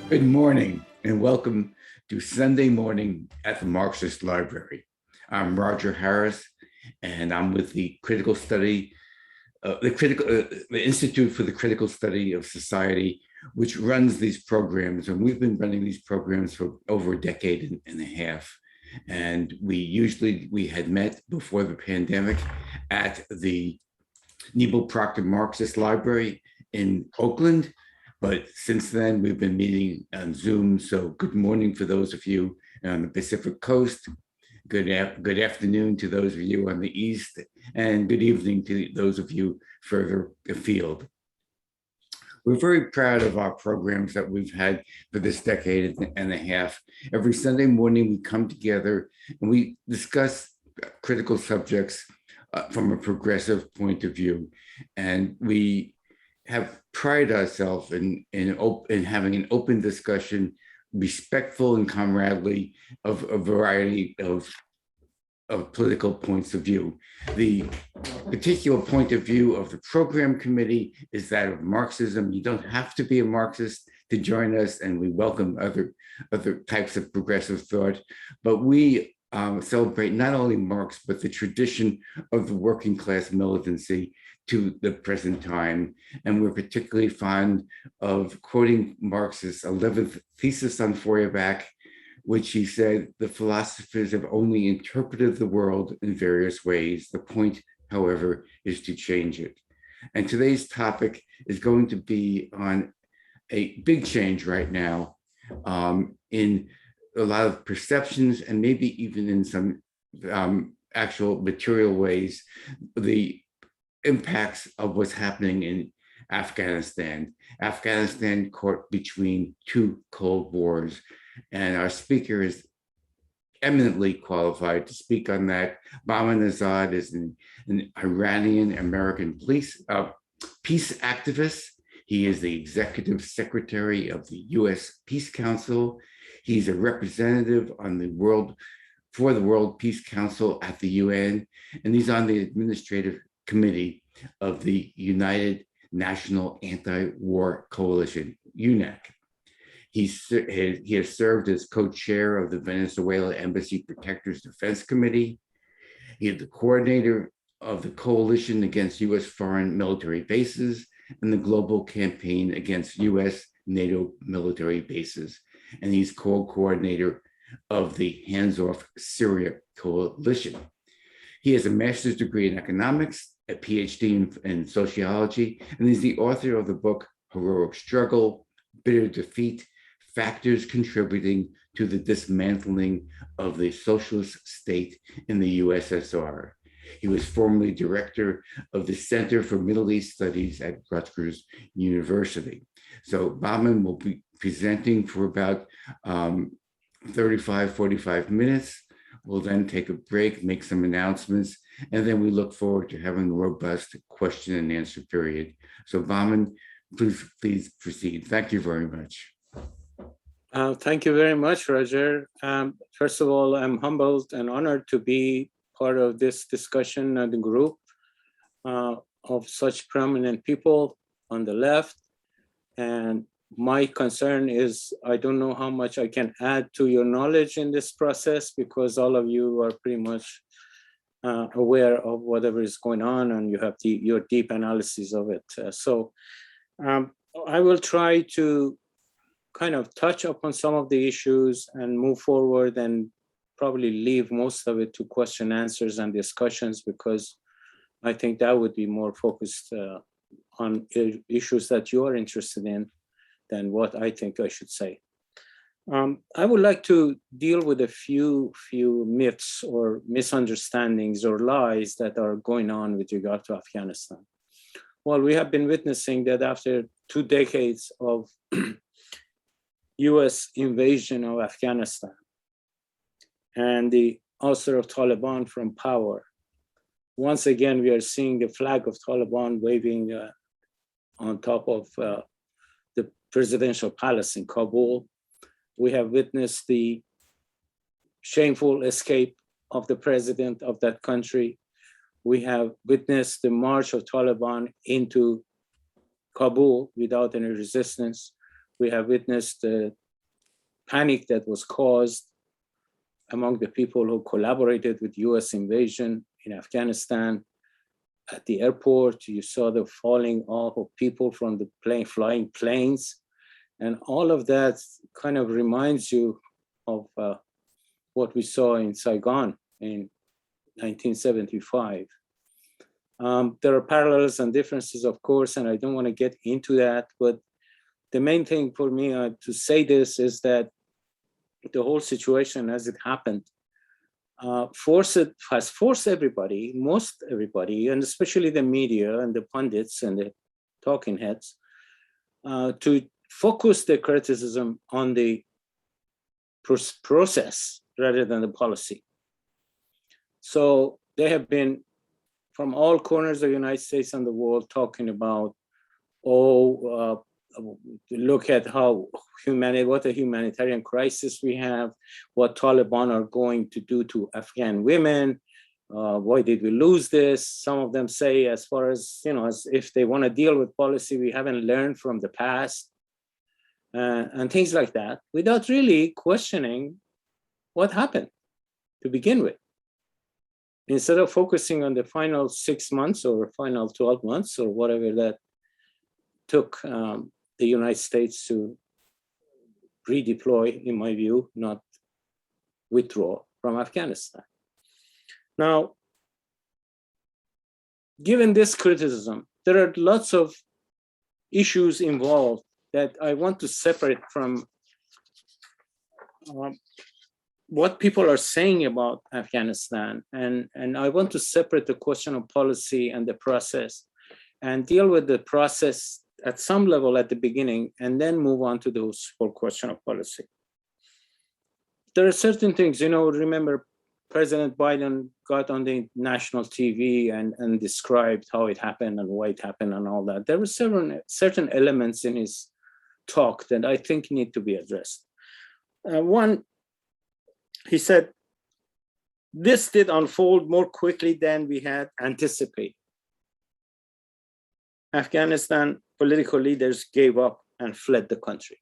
Good morning and welcome to Sunday morning at the Marxist Library. I'm Roger Harris and I'm with the the Institute for the Critical Study of Society, which runs these programs. And we've been running these programs for over a decade and a half. And we had met before the pandemic at the Nebel Proctor Marxist Library in Oakland. But since then, we've been meeting on Zoom. So good morning for those of you on the Pacific Coast. Good afternoon to those of you on the East, and good evening to those of you further afield. We're very proud of our programs that we've had for this decade and a half. Every Sunday morning, we come together and we discuss critical subjects from a progressive point of view. And we have prided ourselves in having an open discussion, respectful and comradely of a variety of political points of view. The particular point of view of the program committee is that of Marxism. You don't have to be a Marxist to join us, and we welcome other types of progressive thought. But we celebrate not only Marx, but the tradition of the working class militancy to the present time. And we're particularly fond of quoting Marx's 11th thesis on Feuerbach, which he said, the philosophers have only interpreted the world in various ways. The point, however, is to change it. And today's topic is going to be on a big change right now in a lot of perceptions and maybe even in some actual material ways, the impacts of what's happening in Afghanistan. Afghanistan caught between two Cold Wars, and our speaker is eminently qualified to speak on that. Bahman Azad is an Iranian American peace activist. He is the executive secretary of the U.S. Peace Council. He's a representative for the World Peace Council at the UN, and he's on the administrative committee of the United National Anti-War Coalition, UNAC. He has served as co-chair of the Venezuela Embassy Protectors Defense Committee. He is the coordinator of the Coalition Against U.S. Foreign Military Bases and the Global Campaign Against U.S. NATO Military Bases. And he's co-coordinator of the Hands Off Syria Coalition. He has a master's degree in economics, a PhD in sociology, and he's the author of the book, Heroic Struggle, Bitter Defeat, Factors Contributing to the Dismantling of the Socialist State in the USSR. He was formerly director of the Center for Middle East Studies at Rutgers University. So Bahman will be presenting for about 45 minutes. We'll then take a break, make some announcements, and then we look forward to having a robust question and answer period. So Bahman, please proceed. Thank you very much. Thank you very much, Roger. First of all, I'm humbled and honored to be part of this discussion and the group of such prominent people on the left. And my concern is, I don't know how much I can add to your knowledge in this process, because all of you are pretty much aware of whatever is going on, and you have your deep analysis of it. So I will try to kind of touch upon some of the issues and move forward, and probably leave most of it to question answers and discussions, because I think that would be more focused on issues that you are interested in than what I think I should say. I would like to deal with a few myths or misunderstandings or lies that are going on with regard to Afghanistan. Well, we have been witnessing that after 2 decades of US invasion of Afghanistan and the ouster of Taliban from power, once again, we are seeing the flag of Taliban waving on top of the presidential palace in Kabul. We have witnessed the shameful escape of the president of that country. We have witnessed the march of Taliban into Kabul without any resistance. We have witnessed the panic that was caused among the people who collaborated with US invasion in Afghanistan. At the airport, you saw the falling off of people from the plane, flying planes. And all of that kind of reminds you of what we saw in Saigon in 1975. There are parallels and differences, of course, and I don't want to get into that, but the main thing for me to say this is that the whole situation as it happened has forced everybody, most everybody, and especially the media and the pundits and the talking heads, to focus their criticism on the process rather than the policy. So they have been from all corners of the United States and the world talking about, look at how what a humanitarian crisis we have, what Taliban are going to do to Afghan women, why did we lose this? Some of them say, as far as, as if they want to deal with policy, we haven't learned from the past, and things like that, without really questioning what happened to begin with. Instead of focusing on the final 6 months or final 12 months or whatever that took the United States to redeploy, in my view, not withdraw from Afghanistan. Now, given this criticism, there are lots of issues involved that I want to separate from what people are saying about Afghanistan. And I want to separate the question of policy and the process and deal with the process at some level at the beginning and then move on to the whole question of policy. There are certain things, remember President Biden got on the national TV and described how it happened and why it happened and all that. There were certain elements in his talk that I think need to be addressed. One, he said, this did unfold more quickly than we had anticipated. Afghanistan political leaders gave up and fled the country.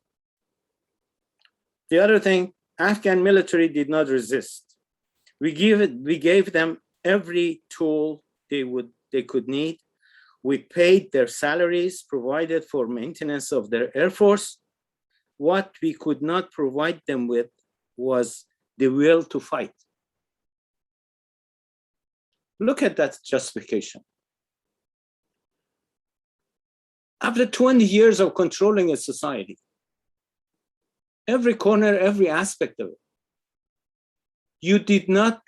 The other thing, Afghan military did not resist. We gave them every tool they could need. We paid their salaries, provided for maintenance of their air force. What we could not provide them with was the will to fight. Look at that justification. After 20 years of controlling a society, every corner, every aspect of it, you did not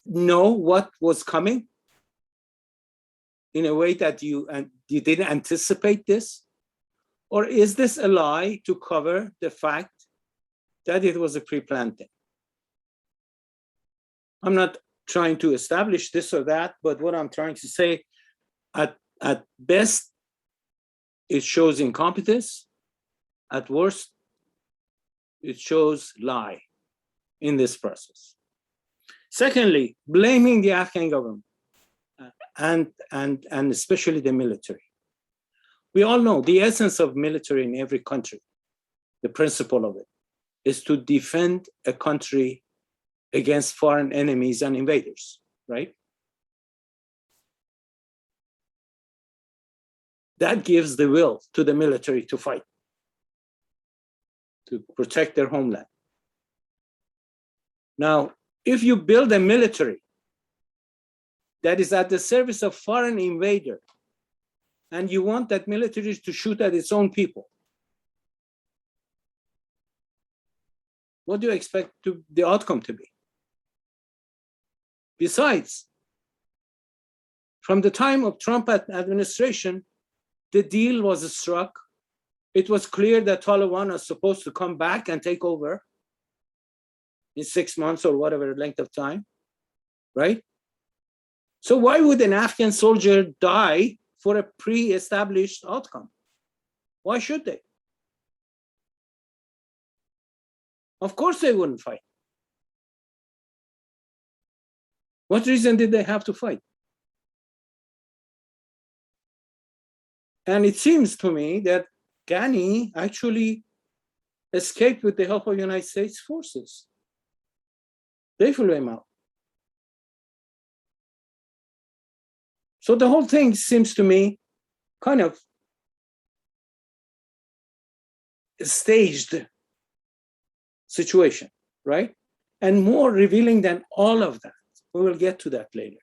know what was coming in a way that you didn't anticipate this? Or is this a lie to cover the fact that it was a pre-planned thing? I'm not trying to establish this or that, but what I'm trying to say, at best, it shows incompetence. At worst, it shows lie in this process. Secondly, blaming the Afghan government and especially the military. We all know the essence of military in every country, the principle of it, is to defend a country against foreign enemies and invaders, right? That gives the will to the military to fight, to protect their homeland. Now, if you build a military that is at the service of foreign invader, and you want that military to shoot at its own people, what do you expect the outcome to be? Besides, from the time of Trump administration, the deal was struck. It was clear that Taliban was supposed to come back and take over in 6 months or whatever length of time, right? So why would an Afghan soldier die for a pre-established outcome? Why should they? Of course they wouldn't fight. What reason did they have to fight? And it seems to me that Ghani actually escaped with the help of United States forces. They flew him out. So the whole thing seems to me kind of a staged situation, right? And more revealing than all of that, we will get to that later,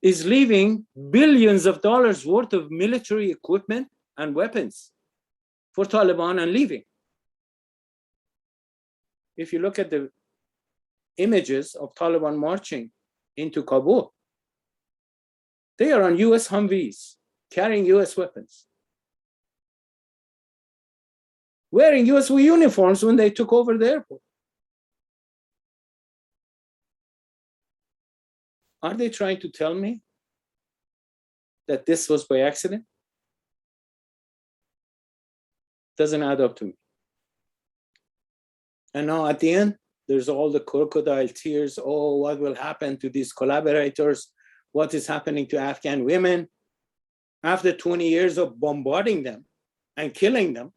is leaving billions of dollars worth of military equipment and weapons for Taliban and leaving. If you look at the images of Taliban marching into Kabul, they are on US Humvees, carrying US weapons, wearing US uniforms when they took over the airport. Are they trying to tell me that this was by accident? Doesn't add up to me. And now at the end, there's all the crocodile tears. Oh, what will happen to these collaborators? What is happening to Afghan women? After 20 years of bombarding them and killing them,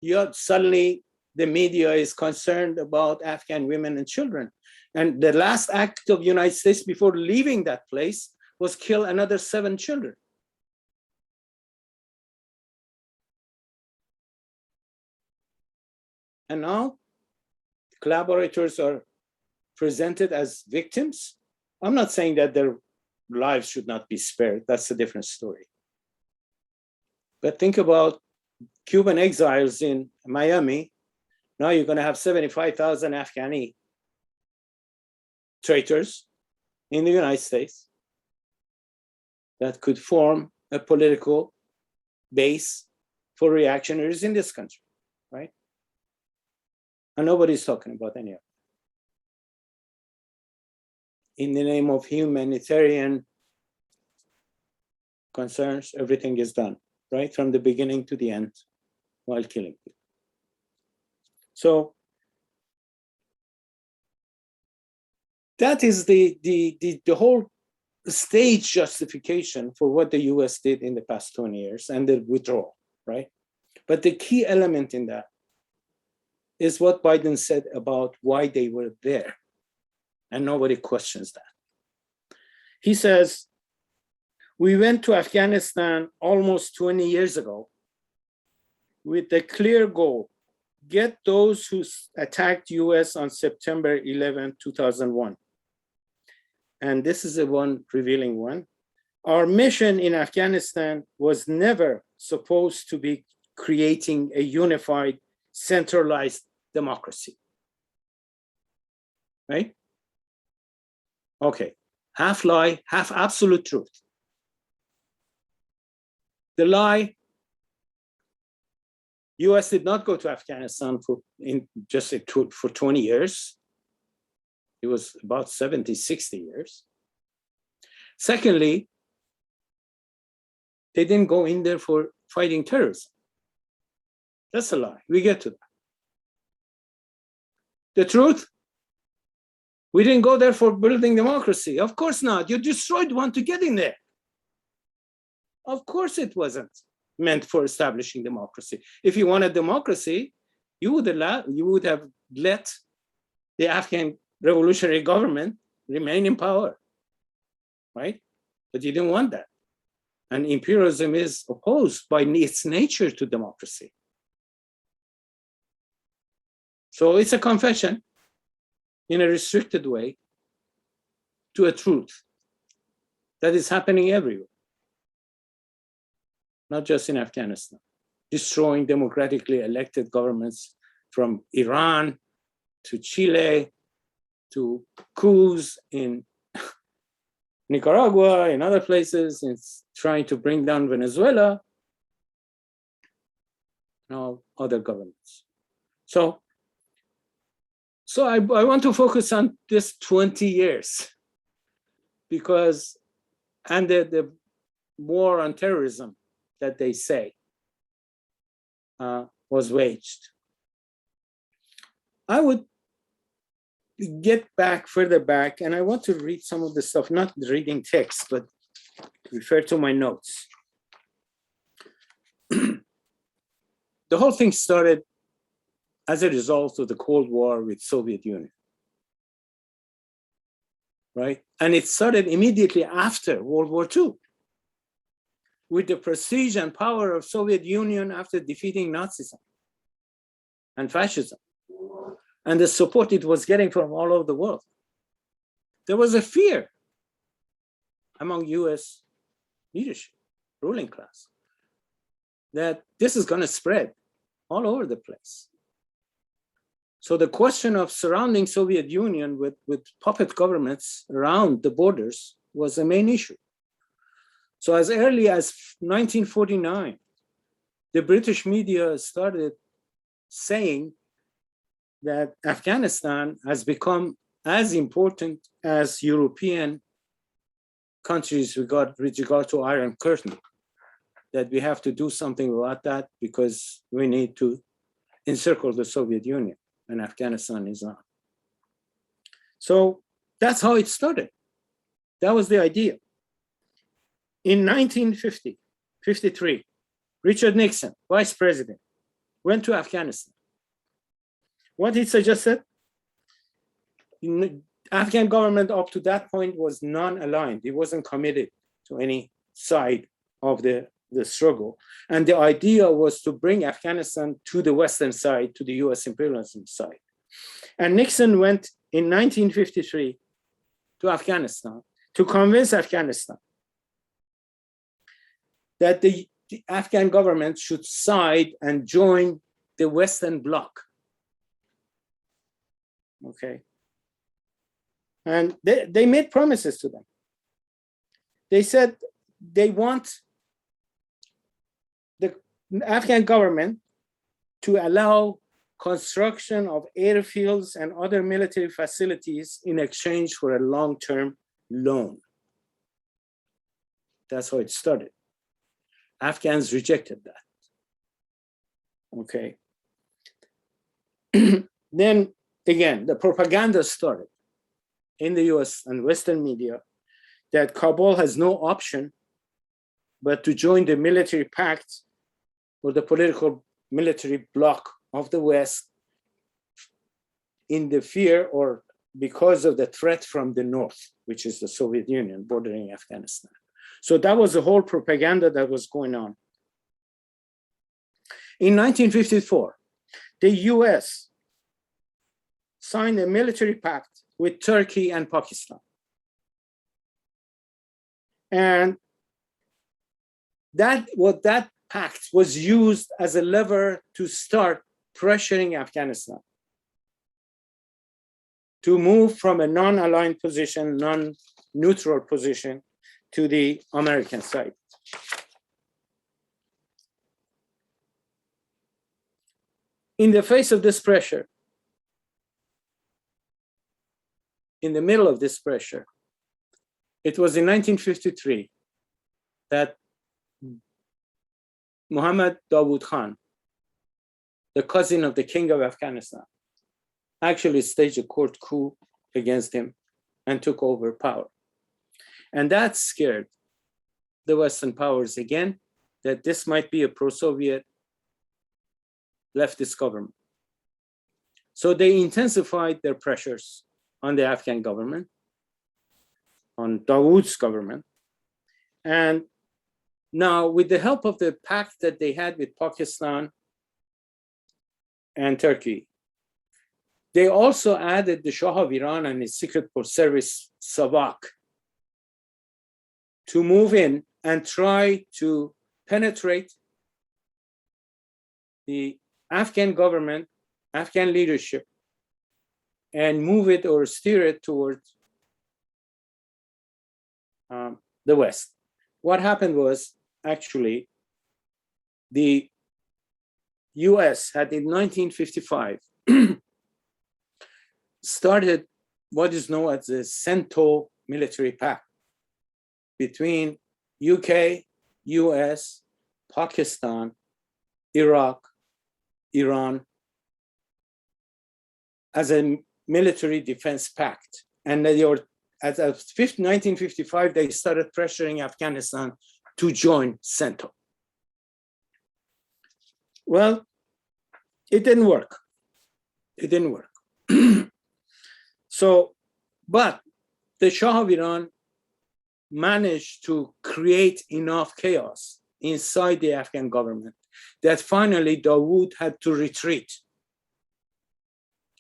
yet suddenly the media is concerned about Afghan women and children. And the last act of the United States before leaving that place was kill another 7 children. And now collaborators are presented as victims. I'm not saying that their lives should not be spared. That's a different story. But think about Cuban exiles in Miami. Now you're going to have 75,000 Afghani traitors in the United States that could form a political base for reactionaries in this country, right? And nobody's talking about any of it. In the name of humanitarian concerns, everything is done, right? From the beginning to the end, while killing people. So that is the whole stage justification for what the US did in the past 20 years and the withdrawal, right? But the key element in that is what Biden said about why they were there. And nobody questions that. He says, we went to Afghanistan almost 20 years ago with the clear goal, get those who attacked US on September 11, 2001. And this is the one revealing one. Our mission in Afghanistan was never supposed to be creating a unified, centralized democracy, right? Okay, half lie, half absolute truth. The lie, US did not go to Afghanistan for 20 years. It was about 70, 60 years. Secondly, they didn't go in there for fighting terrorism. That's a lie. We get to that. The truth, we didn't go there for building democracy. Of course not. You destroyed one to get in there. Of course it wasn't meant for establishing democracy. If you wanted democracy, you would have let the Afghan revolutionary government remain in power, right? But you didn't want that. And imperialism is opposed by its nature to democracy. So it's a confession in a restricted way to a truth that is happening everywhere, not just in Afghanistan, destroying democratically elected governments from Iran to Chile to coups in Nicaragua and other places. It's trying to bring down Venezuela, other governments. So I want to focus on this 20 years because, and the war on terrorism that they say was waged. I would get back, further back, and I want to read some of the stuff, not reading text, but refer to my notes. The whole thing started as a result of the Cold War with Soviet Union, right? And it started immediately after World War II, with the prestige and power of Soviet Union after defeating Nazism and fascism, and the support it was getting from all over the world. There was a fear among US leadership, ruling class, that this is going to spread all over the place. So the question of surrounding Soviet Union with puppet governments around the borders was the main issue. So as early as 1949, the British media started saying that Afghanistan has become as important as European countries with regard to Iron Curtain, that we have to do something about that because we need to encircle the Soviet Union, and Afghanistan is not. So that's how it started. That was the idea. In 1953, Richard Nixon, vice president, went to Afghanistan. What he suggested? The Afghan government up to that point was non-aligned. It wasn't committed to any side of the struggle. And the idea was to bring Afghanistan to the Western side, to the US imperialism side. And Nixon went in 1953 to Afghanistan to convince Afghanistan that the Afghan government should side and join the Western Bloc. Okay. And they made promises to them. They said they want the Afghan government to allow construction of airfields and other military facilities in exchange for a long-term loan. That's how it started. Afghans rejected that. Okay. Then again, the propaganda started in the US and Western media that Kabul has no option but to join the military pact or the political military bloc of the West in the fear or because of the threat from the North, which is the Soviet Union bordering Afghanistan. So that was the whole propaganda that was going on. In 1954, the US signed a military pact with Turkey and Pakistan. And that pact was used as a lever to start pressuring Afghanistan to move from a non-aligned position, non-neutral position, to the American side. In the face of this pressure, in the middle of this pressure, it was in 1953 that Muhammad Dawood Khan, the cousin of the king of Afghanistan, actually staged a court coup against him and took over power. And that scared the Western powers again, that this might be a pro-Soviet leftist government. So they intensified their pressures on the Afghan government, on Dawood's government. And now with the help of the pact that they had with Pakistan and Turkey, they also added the Shah of Iran and his secret service, Savak, to move in and try to penetrate the Afghan government, Afghan leadership, and move it or steer it towards the West. What happened was, actually, the US had in 1955 started what is known as the CENTO military pact between UK, US, Pakistan, Iraq, Iran, as a military defense pact. And they were, as of 1955, they started pressuring Afghanistan to join CENTO. Well, it didn't work. It didn't work. But the Shah of Iran managed to create enough chaos inside the Afghan government that finally Dawood had to retreat.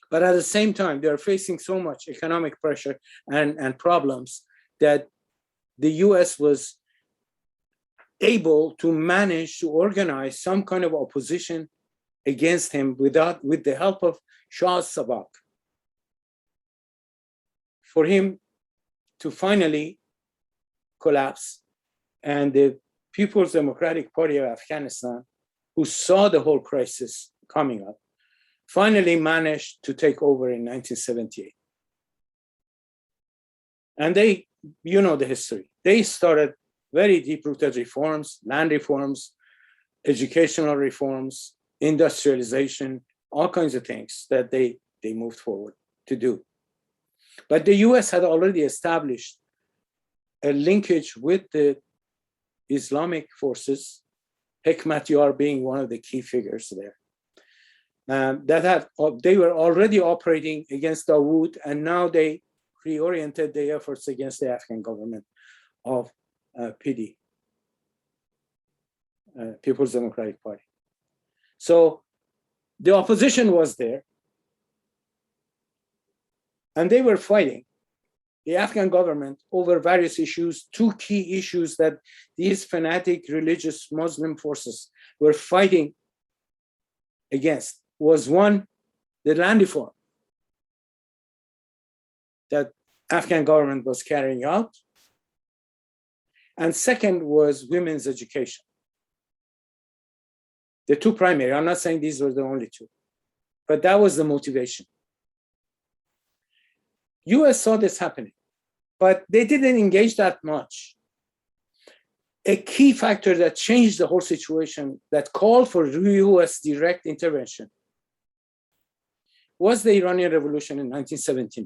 But at the same time, they are facing so much economic pressure and problems that the US was able to manage to organize some kind of opposition against him with the help of Shah Sabak, for him to finally collapse. And the People's Democratic Party of Afghanistan, who saw the whole crisis coming up, finally managed to take over in 1978. And they, you know the history, they started very deep-rooted reforms, land reforms, educational reforms, industrialization, all kinds of things that they moved forward to do. But the US had already established a linkage with the Islamic forces, Hekmat Yar being one of the key figures there. They were already operating against Dawood, and now they reoriented their efforts against the Afghan government of PD, People's Democratic Party. So the opposition was there, and they were fighting the Afghan government over various issues. Two key issues that these fanatic religious Muslim forces were fighting against was, one, the land reform that Afghan government was carrying out, and second was women's education. The two primary, I'm not saying these were the only two, but that was the motivation. US saw this happening, but they didn't engage that much. A key factor that changed the whole situation, that called for US direct intervention, was the Iranian Revolution in 1979.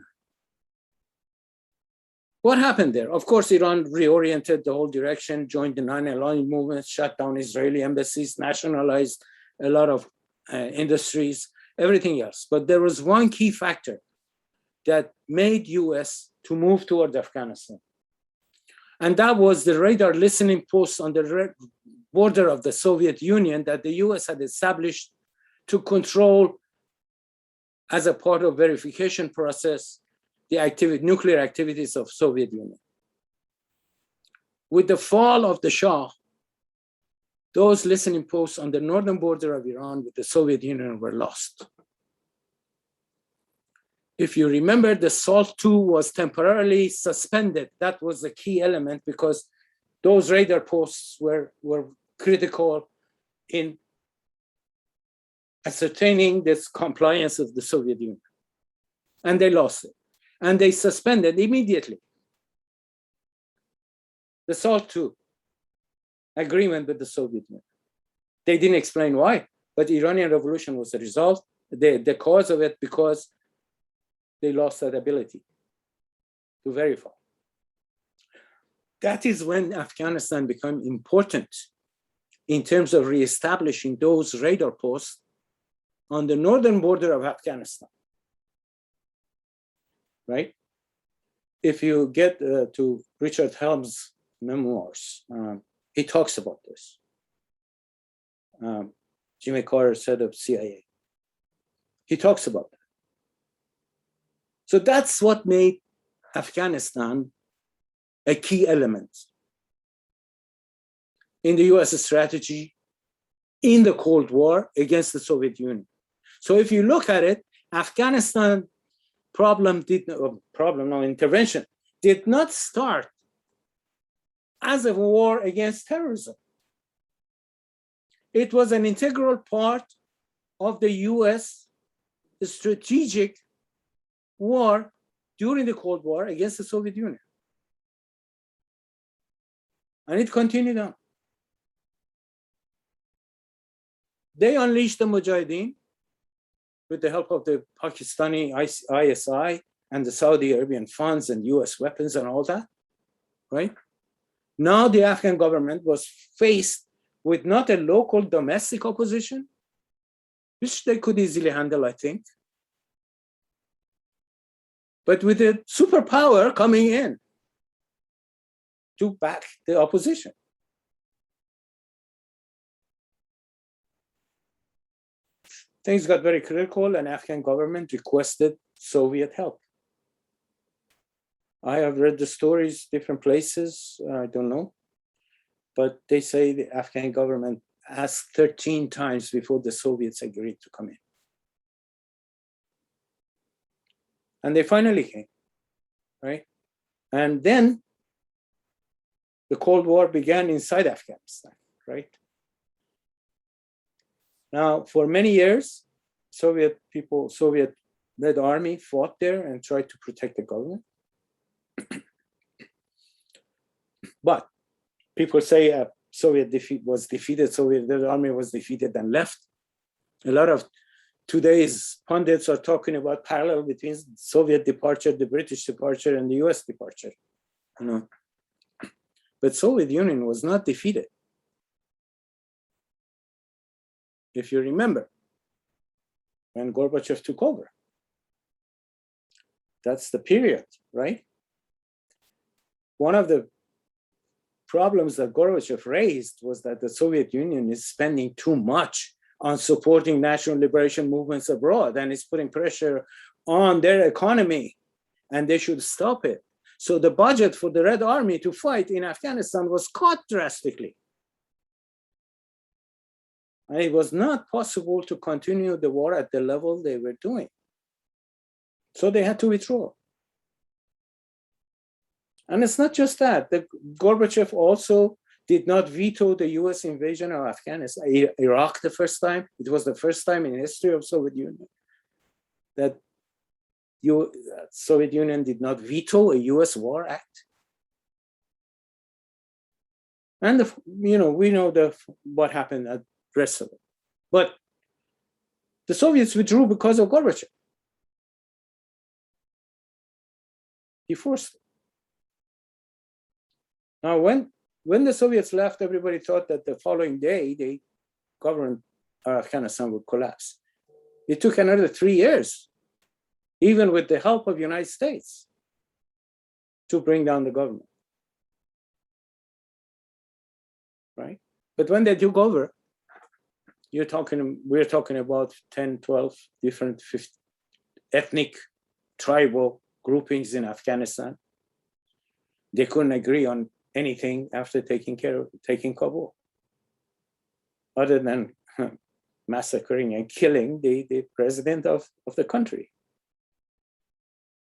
What happened there? Of course, Iran reoriented the whole direction, joined the 9/11 movement, shut down Israeli embassies, nationalized a lot of industries, everything else. But there was one key factor that made US to move toward Afghanistan. And that was the radar listening posts on the border of the Soviet Union that the US had established to control, as a part of verification process, the nuclear activities of Soviet Union. With the fall of the Shah, those listening posts on the northern border of Iran with the Soviet Union were lost. If you remember, the SALT II was temporarily suspended. That was the key element because those radar posts were critical in ascertaining this compliance of the Soviet Union. And they lost it. And they suspended immediately the SALT II agreement with the Soviet Union. They didn't explain why, but the Iranian Revolution was the result, the cause of it, because they lost that ability to verify. That is when Afghanistan became important in terms of reestablishing those radar posts on the northern border of Afghanistan, right? If you get to Richard Helm's memoirs, he talks about this. Jimmy Carter, head of CIA. He talks about that. So that's what made Afghanistan a key element in the US strategy in the Cold War against the Soviet Union. So if you look at it, Afghanistan intervention did not start as a war against terrorism. It was an integral part of the US strategic war during the Cold War against the Soviet Union. And it continued on. They unleashed the mujahedeen with the help of the Pakistani ISI and the Saudi Arabian funds and US weapons and all that, right? Now the Afghan government was faced with not a local domestic opposition, which they could easily handle, I think, but with a superpower coming in to back the opposition. Things got very critical, and Afghan government requested Soviet help. I have read the stories, different places, I don't know. But they say the Afghan government asked 13 times before the Soviets agreed to come in. And they finally came, right? And then the Cold War began inside Afghanistan, right? Now, for many years, Soviet Red Army fought there and tried to protect the government. But people say Soviet Red Army was defeated and left. A lot of today's pundits are talking about parallel between Soviet departure, the British departure, and the US departure. You know? But Soviet Union was not defeated. If you remember, when Gorbachev took over. That's the period, right? One of the problems that Gorbachev raised was that the Soviet Union is spending too much on supporting national liberation movements abroad, and it's putting pressure on their economy, and they should stop it. So the budget for the Red Army to fight in Afghanistan was cut drastically. And it was not possible to continue the war at the level they were doing. So they had to withdraw. And it's not just that. Gorbachev also did not veto the US invasion of Afghanistan, Iraq the first time. It was the first time in the history of Soviet Union that Soviet Union did not veto a US war act. And we know what happened at the rest of it. But the Soviets withdrew because of Gorbachev. He forced it. Now, when the Soviets left, everybody thought that the following day, the government of Afghanistan would collapse. It took another 3 years, even with the help of the United States, to bring down the government, right? But when they took over, we're talking about 10, 12 different ethnic, tribal groupings in Afghanistan. They couldn't agree on anything after taking Kabul, other than massacring and killing the president of the country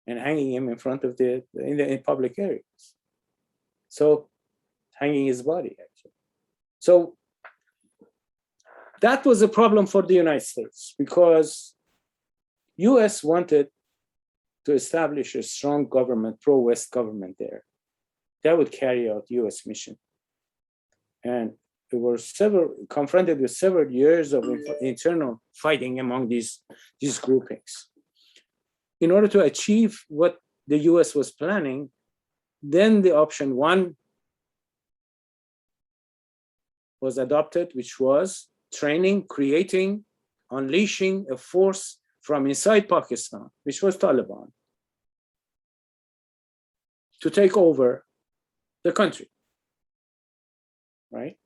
and hanging him in front of in public areas. So hanging his body, actually. So that was a problem for the United States, because US wanted to establish a strong government, pro-West government there that would carry out US mission. And we were confronted with several years of internal fighting among these groupings. In order to achieve what the US was planning, then the option one was adopted, which was training, creating, unleashing a force from inside Pakistan, which was Taliban, to take over the country, right?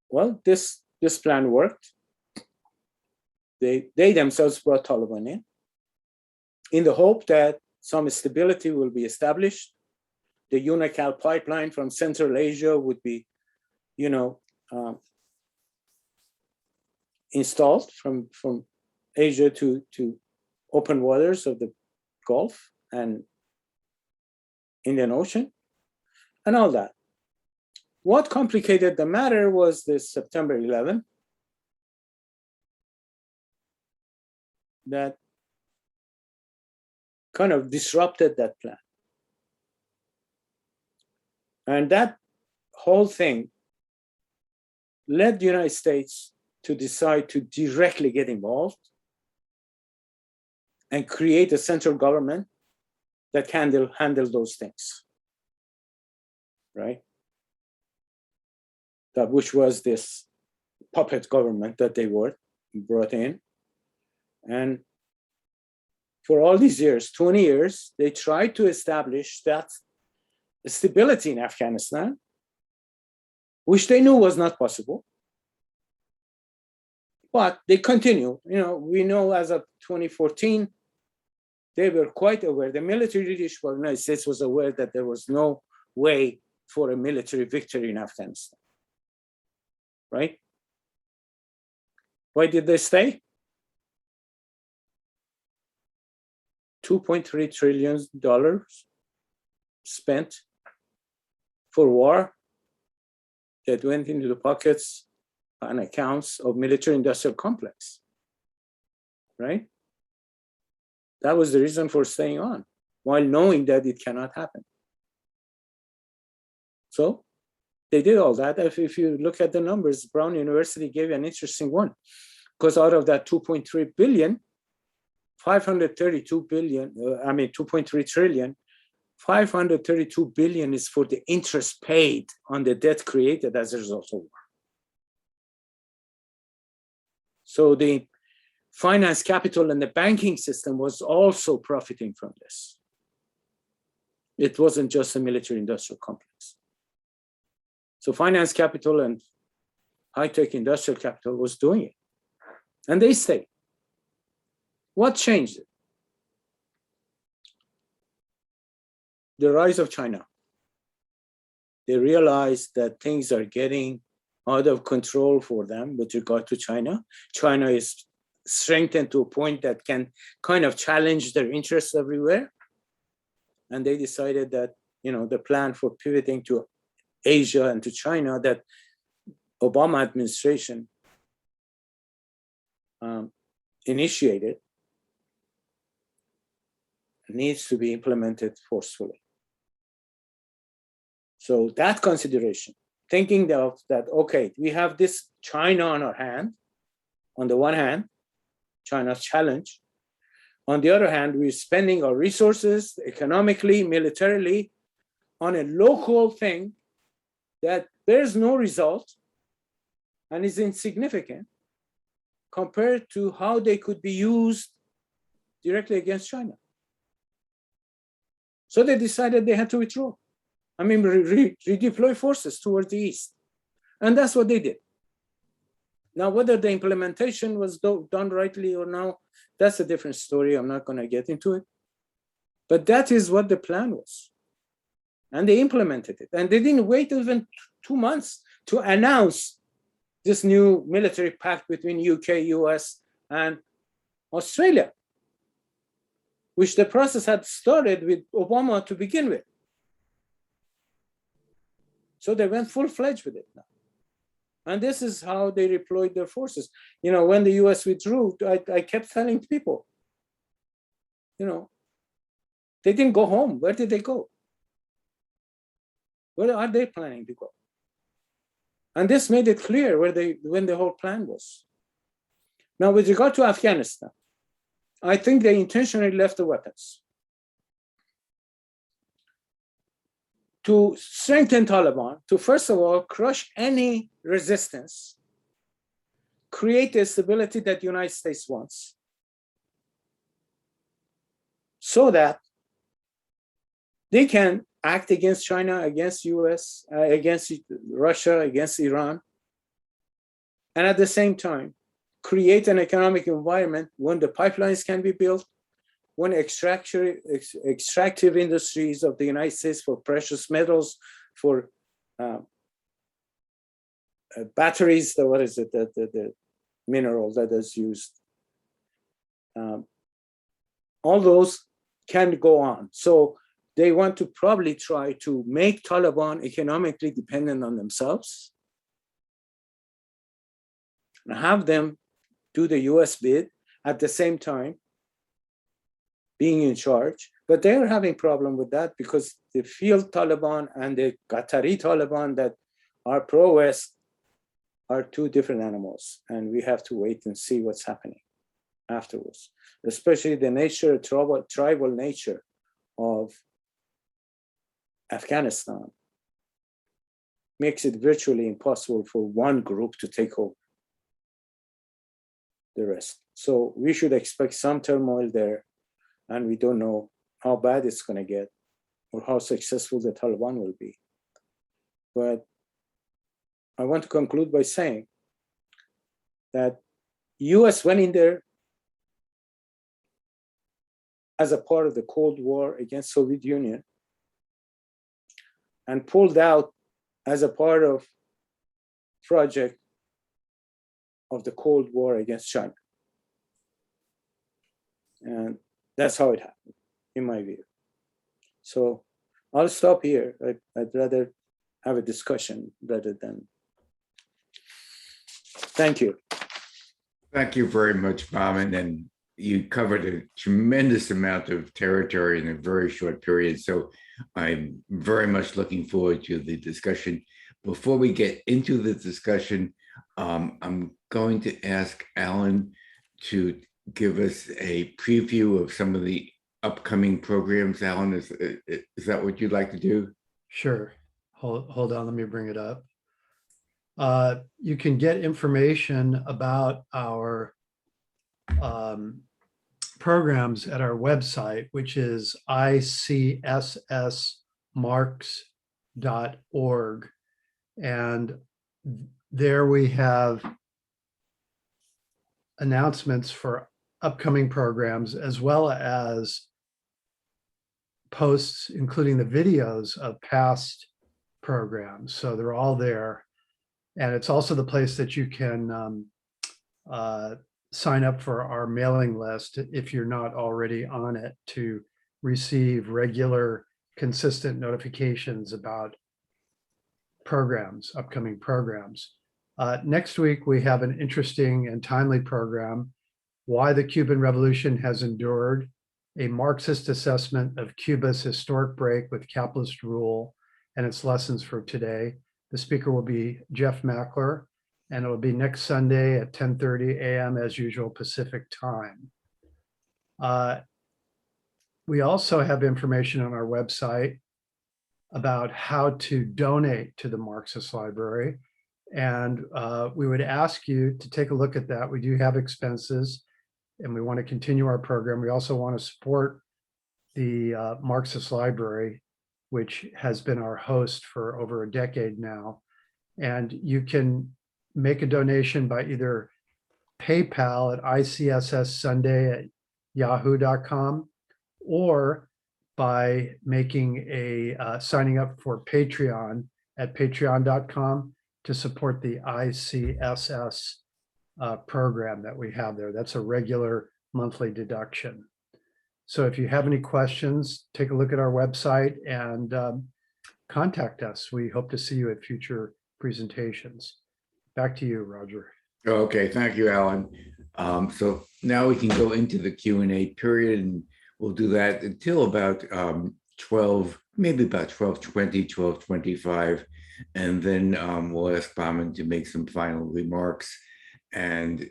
Well, this plan worked. They themselves brought Taliban in the hope that some stability will be established. The Unocal pipeline from Central Asia would be, installed from Asia to open waters of the Gulf and Indian Ocean, and all that. What complicated the matter was this September 11, that kind of disrupted that plan. And that whole thing led the United States to decide to directly get involved and create a central government that can handle those things, right? Which was this puppet government that they brought in. And for all these years, 20 years, they tried to establish that stability in Afghanistan, which they knew was not possible. But they continue. We know as of 2014, they were quite aware. The military leadership of the United States was aware that there was no way for a military victory in Afghanistan, right? Why did they stay? $2.3 trillion spent for war that went into the pockets and accounts of military-industrial complex, right? That was the reason for staying on, while knowing that it cannot happen. So they did all that. If you look at the numbers, Brown University gave an interesting one, because out of that 2.3 billion, 532 billion, 2.3 trillion, 532 billion is for the interest paid on the debt created as a result of war. So the finance capital and the banking system was also profiting from this. It wasn't just a military-industrial complex. So finance capital and high-tech industrial capital was doing it. And they stayed. What changed it? The rise of China. They realized that things are getting out of control for them with regard to China. China is strengthened to a point that can kind of challenge their interests everywhere. And they decided that, the plan for pivoting to Asia and to China that Obama administration initiated needs to be implemented forcefully. So that consideration, thinking that, okay, we have this China on our hand, on the one hand, China's challenge. On the other hand, we're spending our resources economically, militarily, on a local thing that bears no result and is insignificant compared to how they could be used directly against China. So they decided they had to withdraw. Redeploy forces towards the east. And that's what they did. Now, whether the implementation was done rightly or not, that's a different story. I'm not going to get into it. But that is what the plan was. And they implemented it. And they didn't wait even 2 months to announce this new military pact between UK, US, and Australia, which the process had started with Obama to begin with. So they went full-fledged with it now. And this is how they deployed their forces. When the US withdrew, I kept telling people, they didn't go home. Where did they go? Where are they planning to go? And this made it clear when the whole plan was. Now, with regard to Afghanistan, I think they intentionally left the weapons to strengthen Taliban, to first of all, crush any resistance, create the stability that the United States wants, so that they can act against China, against US, against Russia, against Iran, and at the same time, create an economic environment when the pipelines can be built, when extractive industries of the United States for precious metals, for batteries, the mineral that is used, all those can go on. So they want to probably try to make Taliban economically dependent on themselves and have them do the US bid at the same time being in charge. But they're having problem with that because the field Taliban and the Qatari Taliban that are pro-West are two different animals. And we have to wait and see what's happening afterwards, especially the tribal nature of Afghanistan makes it virtually impossible for one group to take over the rest. So we should expect some turmoil there. and we don't know how bad it's going to get or how successful the Taliban will be. But I want to conclude by saying that US went in there as a part of the Cold War against Soviet Union and pulled out as a part of project of the Cold War against China. And that's how it happened, in my view. So I'll stop here. I'd rather have a discussion rather than. Thank you. Thank you very much, Bahman. And you covered a tremendous amount of territory in a very short period. So I'm very much looking forward to the discussion. Before we get into the discussion, I'm going to ask Alan to give us a preview of some of the upcoming programs. Alan, is that what you'd like to do? Sure. Hold on, let me bring it up. You can get information about our programs at our website, which is ICSSmarks.org. And there we have announcements for upcoming programs, as well as posts, including the videos of past programs. So they're all there. And it's also the place that you can sign up for our mailing list if you're not already on it, to receive regular, consistent notifications about programs, upcoming programs. Next week, we have an interesting and timely program, Why the Cuban Revolution Has Endured, a Marxist assessment of Cuba's historic break with capitalist rule and its lessons for today. The speaker will be Jeff Mackler, and it'll be next Sunday at 10:30 a.m. as usual Pacific time. We also have information on our website about how to donate to the Marxist Library. And we would ask you to take a look at that. We do have expenses and we want to continue our program. We also want to support the Marxist Library, which has been our host for over a decade now. And you can make a donation by either PayPal at ICSSsunday@yahoo.com or by making signing up for Patreon at patreon.com to support the ICSS program that we have there. That's a regular monthly deduction. So if you have any questions, take a look at our website and contact us. We hope to see you at future presentations. Back to you, Roger. Okay, thank you, Alan. So now we can go into the Q&A period, and we'll do that until about 12, maybe about 12:20, 12:25. And then we'll ask Bahman to make some final remarks. And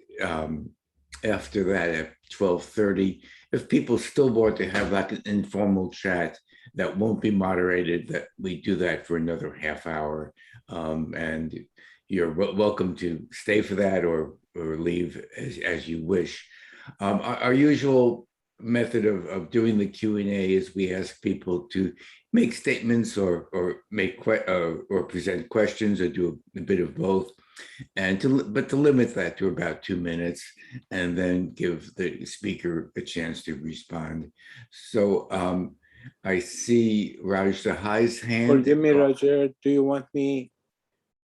after that, at 12:30, if people still want to have like an informal chat that won't be moderated, that we do that for another half hour. And you're welcome to stay for that or leave as you wish. Our usual method of doing the Q&A is we ask people to make statements or present questions or do a bit of both, and to limit that to about 2 minutes, and then give the speaker a chance to respond. So I see Raj Sahai's hand. Forgive me, Roger. Do you want me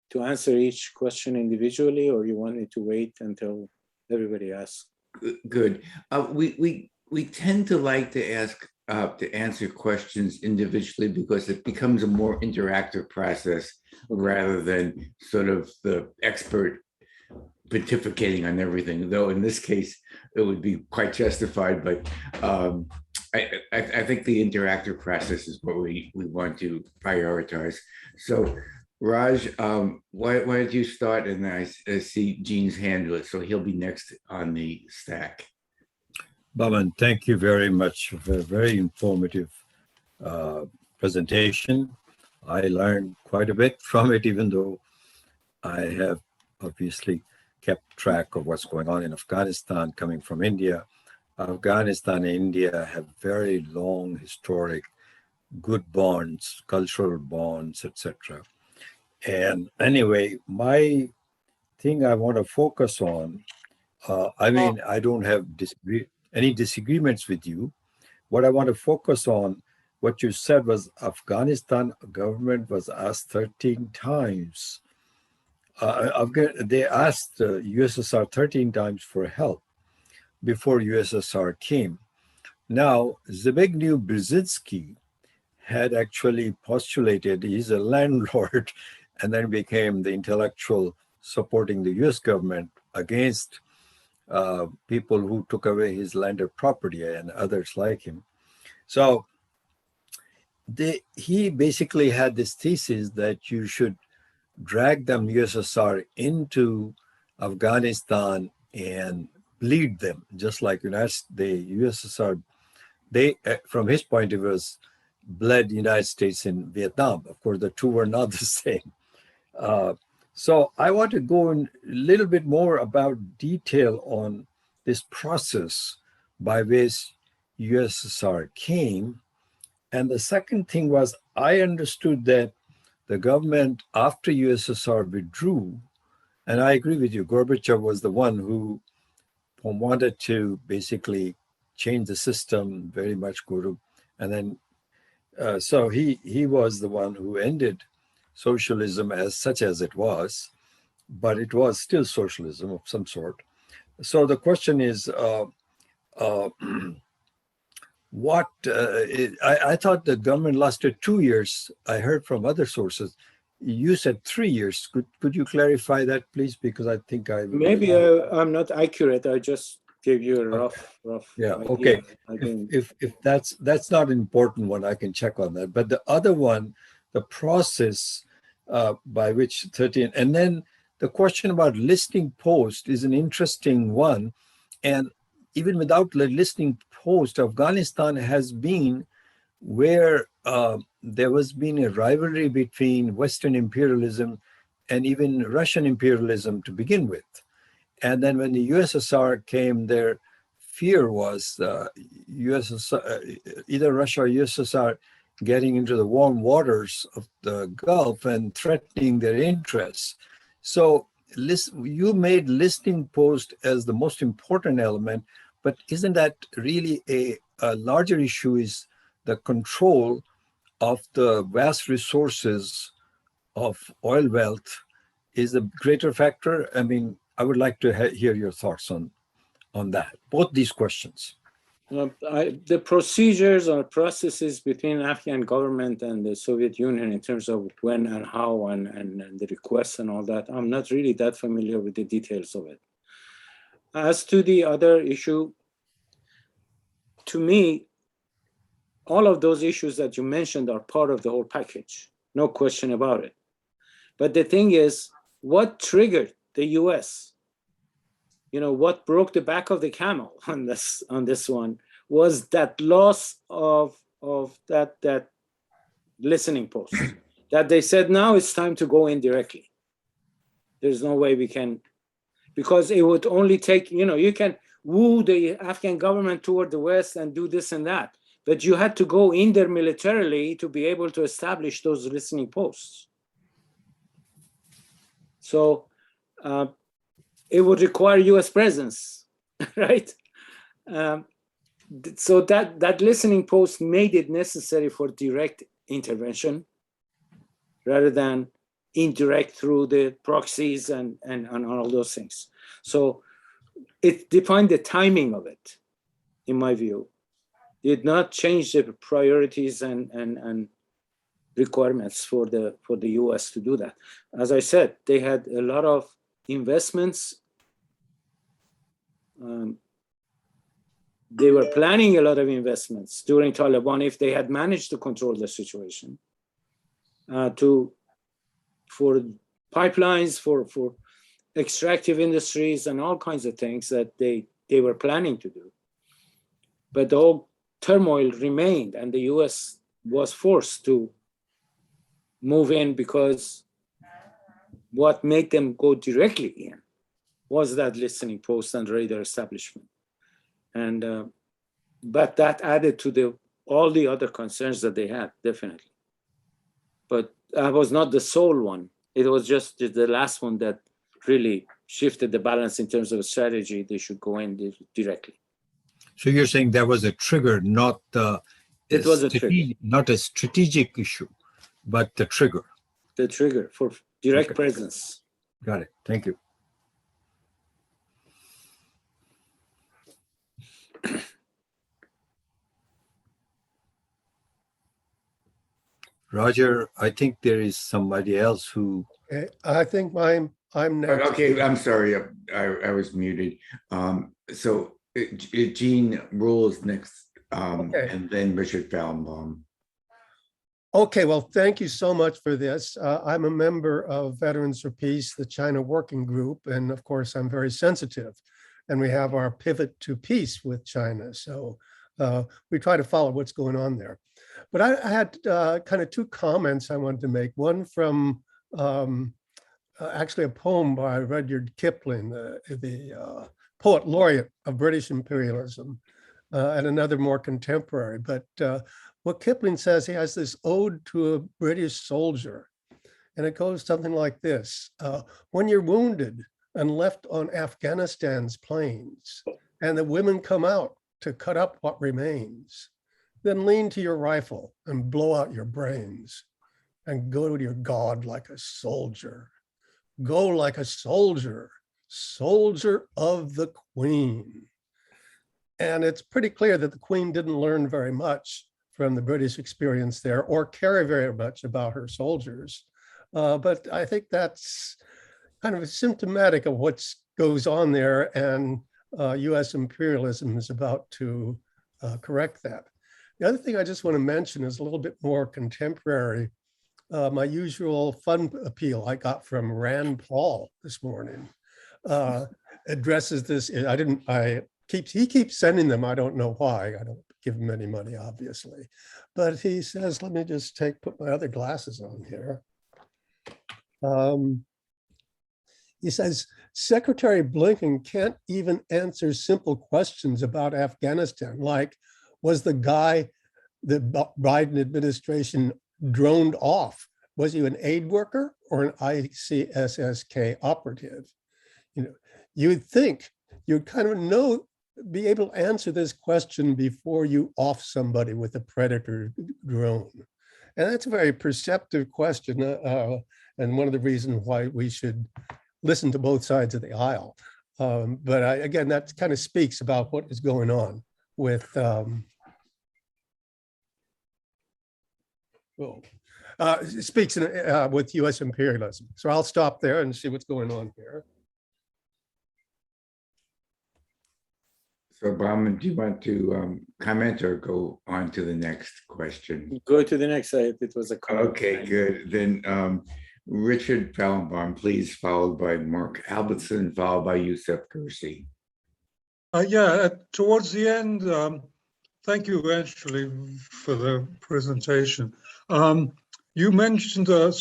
to answer each question individually, or you want me to wait until everybody asks? Good. We tend to like to answer questions individually because it becomes a more interactive process rather than sort of the expert pontificating on everything. Though in this case, it would be quite justified. But I think the interactive process is what we want to prioritize. So, Raj, why don't you start? And I see Gene's hand, so he'll be next on the stack. Bahman, thank you very much for a very informative presentation. I learned quite a bit from it, even though I have obviously kept track of what's going on in Afghanistan coming from India. Afghanistan and India have very long historic good bonds, cultural bonds, etc. And anyway, my thing I want to focus on, I don't have any disagreements with you. What I want to focus on, what you said was Afghanistan government was asked 13 times. They asked USSR 13 times for help before USSR came. Now, Zbigniew Brzezinski had actually postulated, he's a landlord, and then became the intellectual supporting the US government against people who took away his landed property and others like him. So he basically had this thesis that you should drag them, USSR, into Afghanistan and bleed them, just like the USSR, from his point of view, was bled the United States in Vietnam. Of course, the two were not the same. So I want to go in a little bit more about detail on this process by which USSR came. And the second thing was, I understood that the government, after USSR withdrew, and I agree with you, Gorbachev was the one who wanted to basically change the system, very much and then so he was the one who ended socialism as such as it was, but it was still socialism of some sort. So the question is, I thought the government lasted 2 years. I heard from other sources. You said 3 years. Could you clarify that, please? Because I think maybe I'm not accurate. I just gave you a rough. Yeah. Idea. Okay. If that's not an important one, I can check on that. But the other one, the process by which 13, and then the question about listening post is an interesting one. And even without the listening post, Afghanistan has been where there was been a rivalry between Western imperialism and even Russian imperialism to begin with. And then when the USSR came, their fear was USSR, either Russia or USSR getting into the warm waters of the Gulf and threatening their interests. So you made listening post as the most important element, but isn't that really a larger issue is the control of the vast resources of oil wealth is a greater factor? I mean, I would like to hear your thoughts on that, both these questions. The procedures or processes between Afghan government and the Soviet Union in terms of when and how and the requests and all that, I'm not really that familiar with the details of it. As to the other issue, to me, all of those issues that you mentioned are part of the whole package, no question about it. But the thing is, what triggered the US? What broke the back of the camel on this one was that loss of that listening post, that they said, now it's time to go in directly. There's no way we can, because it would only take, you can woo the Afghan government toward the West and do this and that, but you had to go in there militarily to be able to establish those listening posts. So it would require US presence, right? So that listening post made it necessary for direct intervention rather than indirect through the proxies and all those things. So it defined the timing of it, in my view. Did not change the priorities and requirements for the US to do that. As I said, they had a lot of investments. They were planning a lot of investments during Taliban if they had managed to control the situation, for pipelines, for extractive industries and all kinds of things that they were planning to do. But the whole turmoil remained, and the US was forced to move in because what made them go directly in was that listening post and radar establishment. And but that added to all the other concerns that they had, definitely. But that was not the sole one. It was just the last one that really shifted the balance in terms of strategy. They should go in directly. So you're saying that was a trigger, not It was a trigger. Not a strategic issue, but the trigger. The trigger for direct presence. Got it. Thank you. Roger, I think there is somebody else who. Okay, I think I'm next. Okay, I'm sorry, I was muted. So Gene Rule is next, Okay. and then Richard Fallenbaum. Okay, well, thank you so much for this. I'm a member of Veterans for Peace, the China Working Group, and of course, I'm very sensitive. And we have our pivot to peace with China. So we try to follow what's going on there. But I had kind of two comments I wanted to make. One from actually a poem by Rudyard Kipling, the poet laureate of British imperialism, and another more contemporary. But what Kipling says, he has this ode to a British soldier, and it goes something like this. When you're wounded and left on Afghanistan's plains, and the women come out to cut up what remains, then lean to your rifle and blow out your brains and go to your God like a soldier. Go like a soldier, soldier of the Queen. And it's pretty clear that the Queen didn't learn very much from the British experience there or care very much about her soldiers. But I think that's kind of symptomatic of what goes on there, and US imperialism is about to correct that. The other thing I just want to mention is a little bit more contemporary. My usual fun appeal I got from Rand Paul this morning addresses this. He keeps sending them. I don't know why. I don't give him any money, obviously. But he says, let me just put my other glasses on here. He says, Secretary Blinken can't even answer simple questions about Afghanistan, like, was the guy the Biden administration droned off? Was he an aid worker or an ICSS operative? You know, you would think you'd kind of be able to answer this question before you off somebody with a Predator drone. And that's a very perceptive question, and one of the reasons why we should listen to both sides of the aisle. But again, that kind of speaks about what is going on with with US imperialism. So I'll stop there and see what's going on here. So Bahman, do you want to comment or go on to the next question? Go to the next slide. It was a comment. Okay, good. Then Richard Fallenbaum, please, followed by Mark Albertson, followed by Yusuf Kursi. Towards the end, thank you actually for the presentation. You mentioned a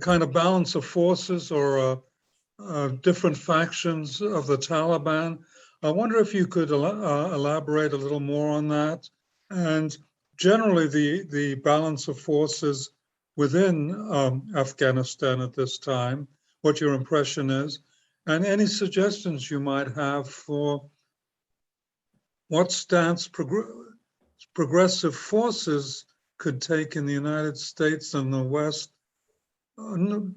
kind of balance of forces or different factions of the Taliban. I wonder if you could elaborate a little more on that, and generally the balance of forces within Afghanistan at this time, what your impression is, and any suggestions you might have for what stance progressive forces could take in the United States and the West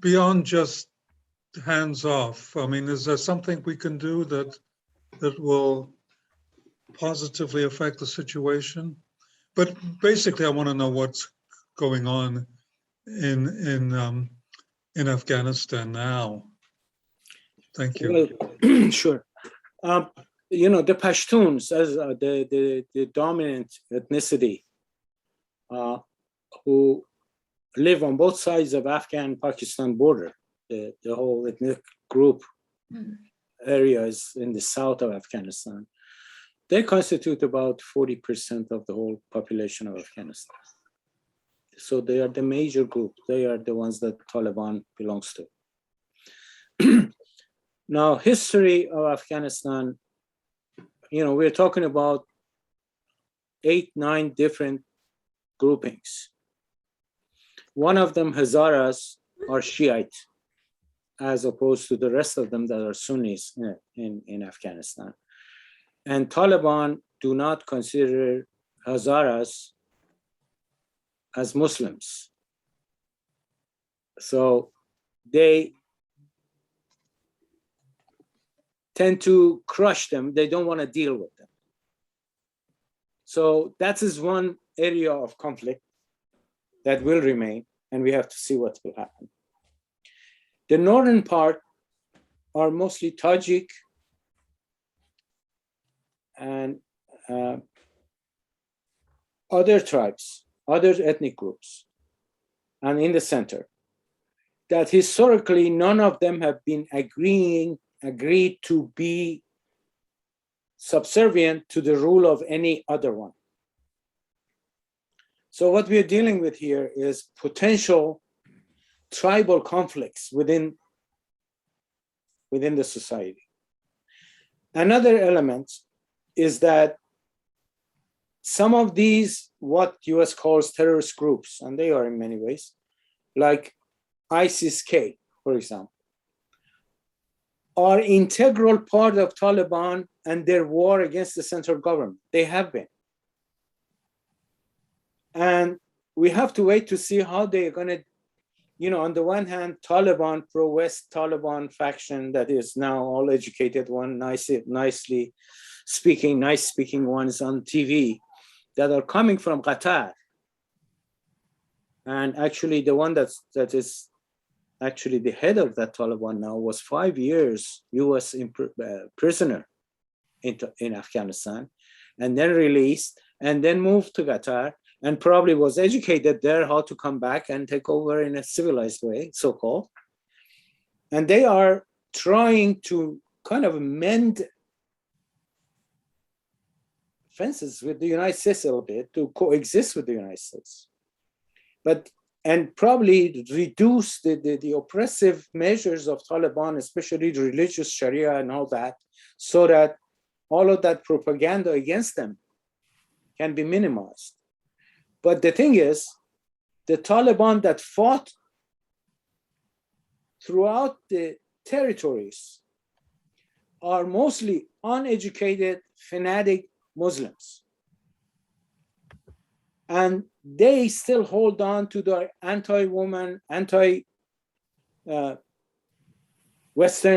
beyond just hands off. I mean, is there something we can do that will positively affect the situation? But basically, I want to know what's going on in Afghanistan now. Thank you. Well, sure. You know, the Pashtuns as the dominant ethnicity who live on both sides of Afghan-Pakistan border, the whole ethnic group areas in the south of Afghanistan, they constitute about 40% of the whole population of Afghanistan. So they are the major group. They are the ones that Taliban belongs to. Now, history of Afghanistan we're talking about 8, 9 different groupings. One of them, Hazaras, are Shiite, as opposed to the rest of them that are Sunnis in Afghanistan. And Taliban do not consider Hazaras as Muslims. So they tend to crush them. They don't want to deal with them. So that is one area of conflict that will remain, and we have to see what will happen. The northern part are mostly Tajik and other tribes, other ethnic groups, and in the center, that historically none of them have been agreed to be subservient to the rule of any other one. So what we're dealing with here is potential tribal conflicts within the society. Another element is that some of these, what US calls terrorist groups, and they are in many ways, like ISIS-K, for example, are integral part of Taliban and their war against the central government. They have been. And we have to wait to see how they're going to, on the one hand, Taliban, pro-West Taliban faction that is now all educated one, nice speaking ones on TV that are coming from Qatar. And actually the one that is actually the head of that Taliban now was 5 years US prisoner in Afghanistan, and then released, and then moved to Qatar, and probably was educated there how to come back and take over in a civilized way, so-called. And they are trying to kind of mend fences with the United States a little bit, to coexist with the United States. And probably reduce the oppressive measures of Taliban, especially the religious Sharia and all that, so that all of that propaganda against them can be minimized. But the thing is, the Taliban that fought throughout the territories are mostly uneducated, fanatic Muslims. And they still hold on to their anti-woman, anti-Western,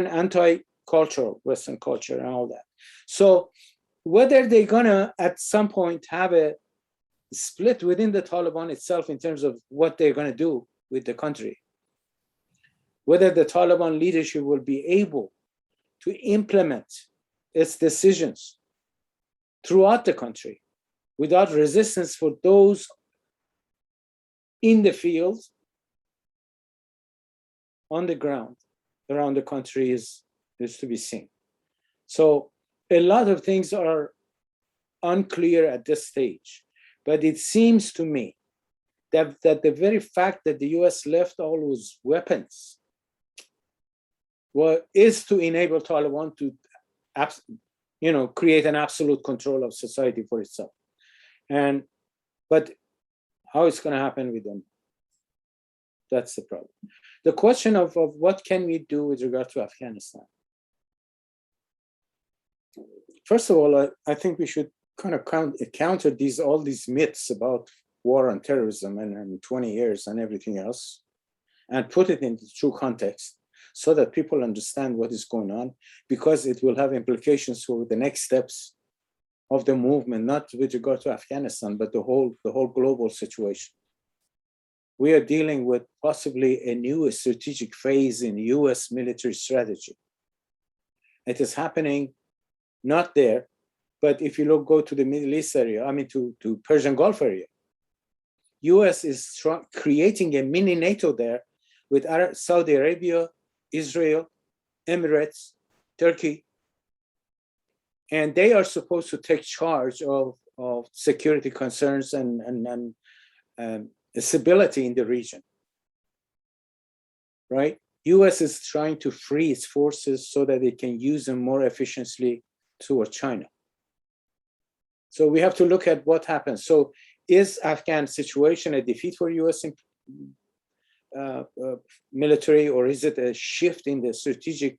anti-cultural, Western culture and all that. So whether they're gonna at some point have a split within the Taliban itself in terms of what they're gonna do with the country, whether the Taliban leadership will be able to implement its decisions throughout the country without resistance for those in the field, on the ground, around the country is to be seen. So a lot of things are unclear at this stage, but it seems to me that the very fact that the US left all those weapons is to enable Taliban to create an absolute control of society for itself. But how it's going to happen with them, that's the problem. The question of what can we do with regard to Afghanistan? First of all, I think we should kind of counter all these myths about war on terrorism and 20 years and everything else, and put it into true context so that people understand what is going on, because it will have implications for the next steps of the movement, not with regard to Afghanistan, but the whole global situation. We are dealing with possibly a new strategic phase in US military strategy. It is happening not there, but if you go to the Middle East area, to Persian Gulf area, US is creating a mini NATO there with Saudi Arabia, Israel, Emirates, Turkey, and they are supposed to take charge of security concerns and stability in the region, right? US is trying to free its forces so that it can use them more efficiently toward China. So we have to look at what happens. So is Afghan situation a defeat for US military, or is it a shift in the strategic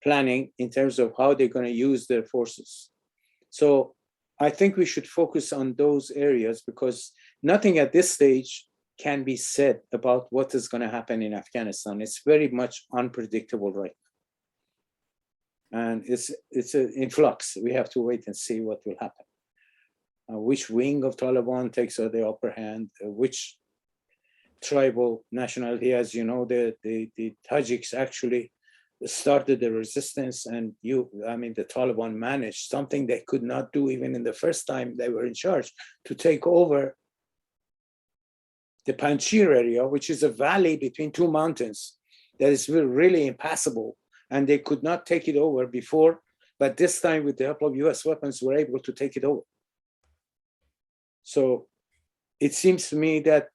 planning in terms of how they're going to use their forces? So I think we should focus on those areas, because nothing at this stage can be said about what is going to happen in Afghanistan. It's very much unpredictable right now. And it's in flux. We have to wait and see what will happen. Which wing of Taliban takes the upper hand, which tribal nationality. As you know, the Tajiks actually started the resistance, and the Taliban managed something they could not do even in the first time they were in charge, to take over the Panjshir area, which is a valley between two mountains that is really impassable, and they could not take it over before, but this time with the help of US weapons were able to take it over. So it seems to me that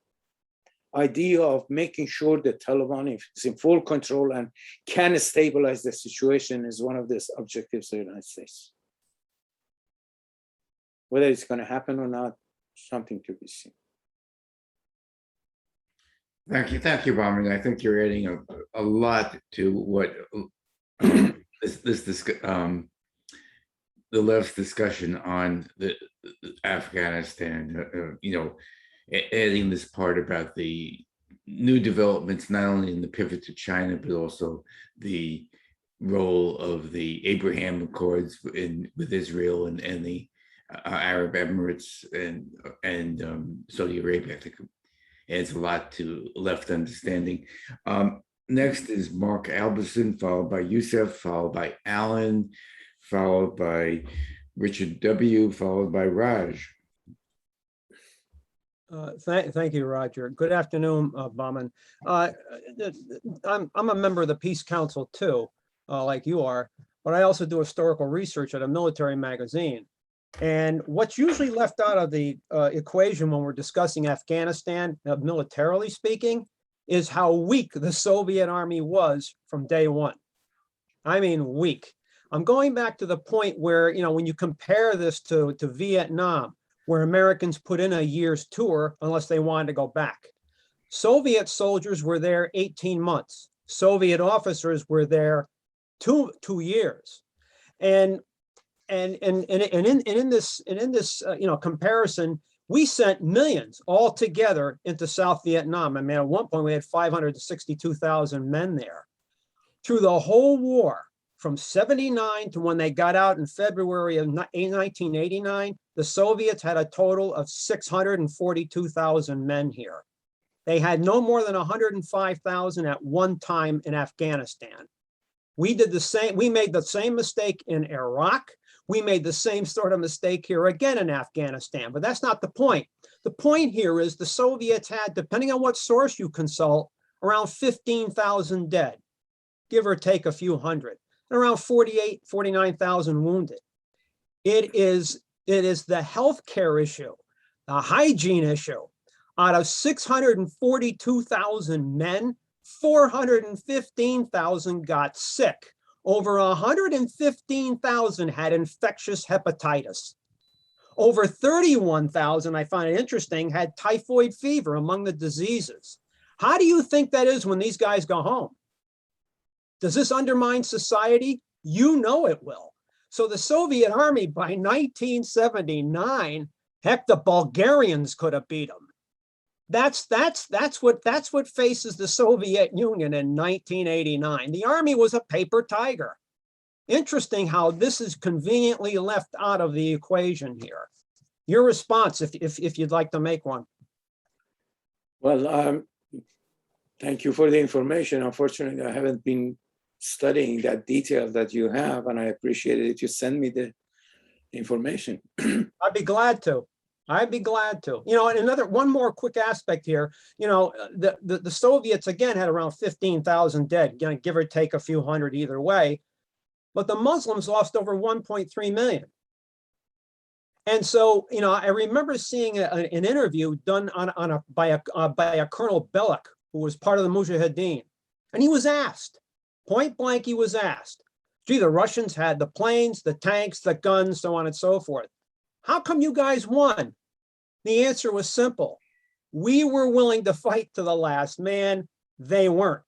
idea of making sure that Taliban is in full control and can stabilize the situation is one of the objectives of the United States. Whether it's going to happen or not, something to be seen. Thank you, Bahman. I think you're adding a lot to what the left's discussion on the Afghanistan. Adding this part about the new developments, not only in the pivot to China, but also the role of the Abraham Accords with Israel and the Arab Emirates and Saudi Arabia. I think adds a lot to left understanding. Next is Mark Alberson, followed by Youssef, followed by Alan, followed by Richard W., followed by Raj. Thank you, Roger. Good afternoon, Bahman. I'm a member of the Peace Council too, like you are, but I also do historical research at a military magazine. And what's usually left out of the equation when we're discussing Afghanistan, militarily speaking, is how weak the Soviet army was from day one. I mean, weak. I'm going back to the point where, when you compare this to Vietnam, where Americans put in a year's tour unless they wanted to go back. Soviet soldiers were there 18 months. Soviet officers were there two years. And in this comparison, we sent millions all together into South Vietnam. I mean, at one point we had 562,000 men there. Through the whole war, from 79 to when they got out in February of 1989, the Soviets had a total of 642,000 men here. They had no more than 105,000 at one time in Afghanistan. We did the same. We made the same mistake in Iraq. We made the same sort of mistake here again in Afghanistan, but that's not the point. The point here is the Soviets had, depending on what source you consult, around 15,000 dead, give or take a few hundred, and around 49,000 wounded. It is the healthcare issue, the hygiene issue. Out of 642,000 men, 415,000 got sick. Over 115,000 had infectious hepatitis. Over 31,000, I find it interesting, had typhoid fever among the diseases. How do you think that is when these guys go home? Does this undermine society? You know it will. So the Soviet army by 1979, heck, the Bulgarians could have beat them. That's what faces the Soviet Union in 1989. The army was a paper tiger. Interesting how this is conveniently left out of the equation here. Your response, if you'd like to make one. Well, thank you for the information. Unfortunately, I haven't been studying that detail that you have, and I appreciate it if you send me the information. I'd be glad to. I'd be glad to. And one more quick aspect here. The Soviets again had around 15,000 dead, give or take a few hundred either way, but the Muslims lost over 1.3 million. And so, I remember seeing an interview done by a Colonel Bellick, who was part of the mujahedeen, and he was asked, point blank, he was asked, Gee, the Russians had the planes, the tanks, the guns, so on and so forth. How come you guys won? The answer was simple. We were willing to fight to the last man. They weren't.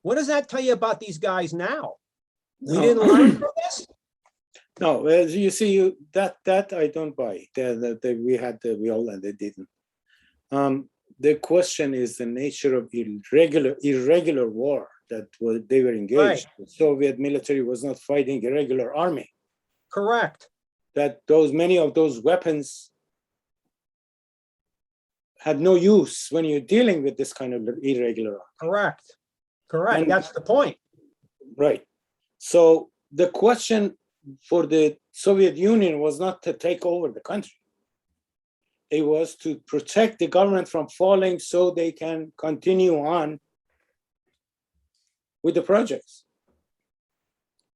What does that tell you about these guys now? We didn't learn from this? No, as you see, that I don't buy. We all and they didn't. The question is the nature of irregular war that they were engaged. Right. The Soviet military was not fighting a regular army. Correct. That many of those weapons had no use when you're dealing with this kind of irregular army. Correct. Correct. And- That's the point. Right. So the question for the Soviet Union was not to take over the country. It was to protect the government from falling so they can continue on with the projects.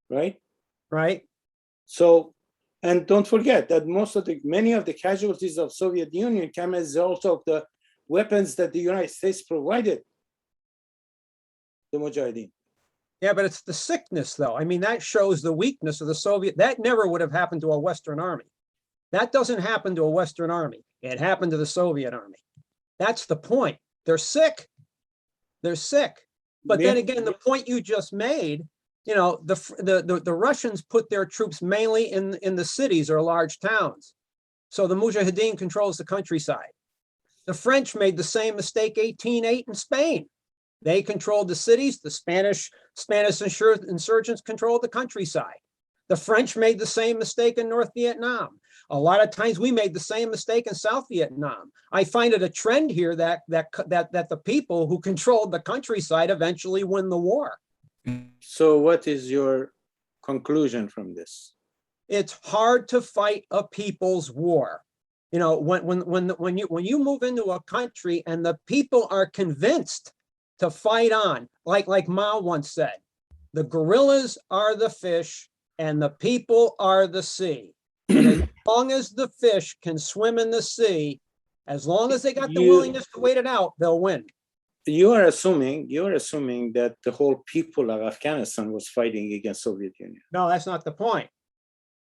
Right? Right. So, and don't forget that many of the casualties of Soviet Union came as a result of the weapons that the United States provided the mujahedeen. Yeah, but it's the sickness, though. I mean, that shows the weakness of the Soviet. That never would have happened to a Western army. That doesn't happen to a Western army. It happened to the Soviet army. That's the point. They're sick. They're sick. But then again, the point you just made, you know, the Russians put their troops mainly in the cities or large towns. So the mujahedeen controls the countryside. The French made the same mistake 1808 in Spain. They controlled the cities. The Spanish insurgents controlled the countryside. The French made the same mistake in North Vietnam. A lot of times we made the same mistake in South Vietnam. I find it a trend here that the people who controlled the countryside eventually win the war. So what is your conclusion from this? It's hard to fight a people's war. You know, when you move into a country and the people are convinced to fight on, like Mao once said, the guerrillas are the fish and the people are the sea. And as long as the fish can swim in the sea, as long as they got the willingness to wait it out, they'll win. You are assuming that the whole people of Afghanistan was fighting against Soviet Union. No, that's not the point.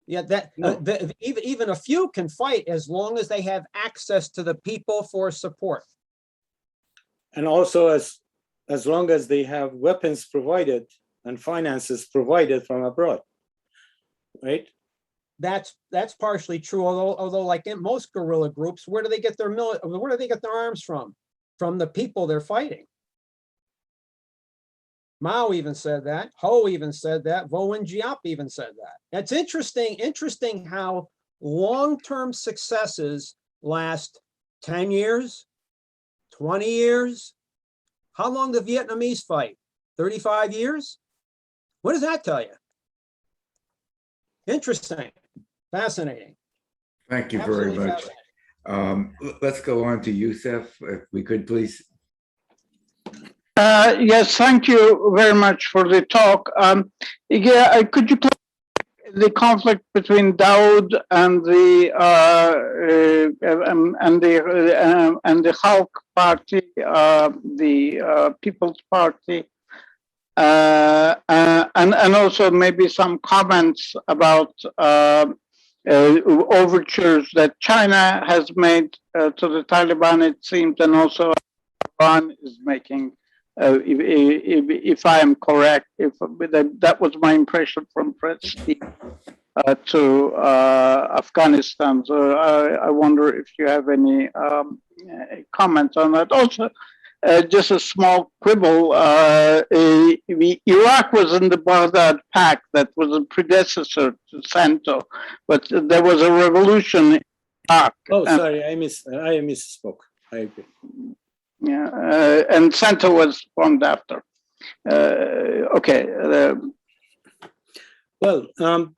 Yeah, even a few can fight as long as they have access to the people for support. And also as long as they have weapons provided and finances provided from abroad, right? That's partially true. Although like in most guerrilla groups, where do they get their arms from? From the people they're fighting. Mao even said that. Ho even said that. Vo and Giap even said that. That's interesting how long-term successes last 10 years, 20 years. How long the Vietnamese fight? 35 years? What does that tell you? Interesting. Fascinating. Thank you very Absolutely much. Let's go on to Youssef, if we could, please. Yes, thank you very much for the talk. Could you clarify the conflict between Dawood and the Halk Party, the People's Party, and also maybe some comments about overtures that China has made to the Taliban, it seems, and also Iran is making. If I am correct, that was my impression from Press to Afghanistan. So I wonder if you have any comments on that. Also, just a small quibble. Iraq was in the Baghdad Pact that was a predecessor to Santo, but there was a revolution in Iraq. Oh, sorry, I misspoke. I agree. Yeah, and Santo was formed after. Okay. Well, the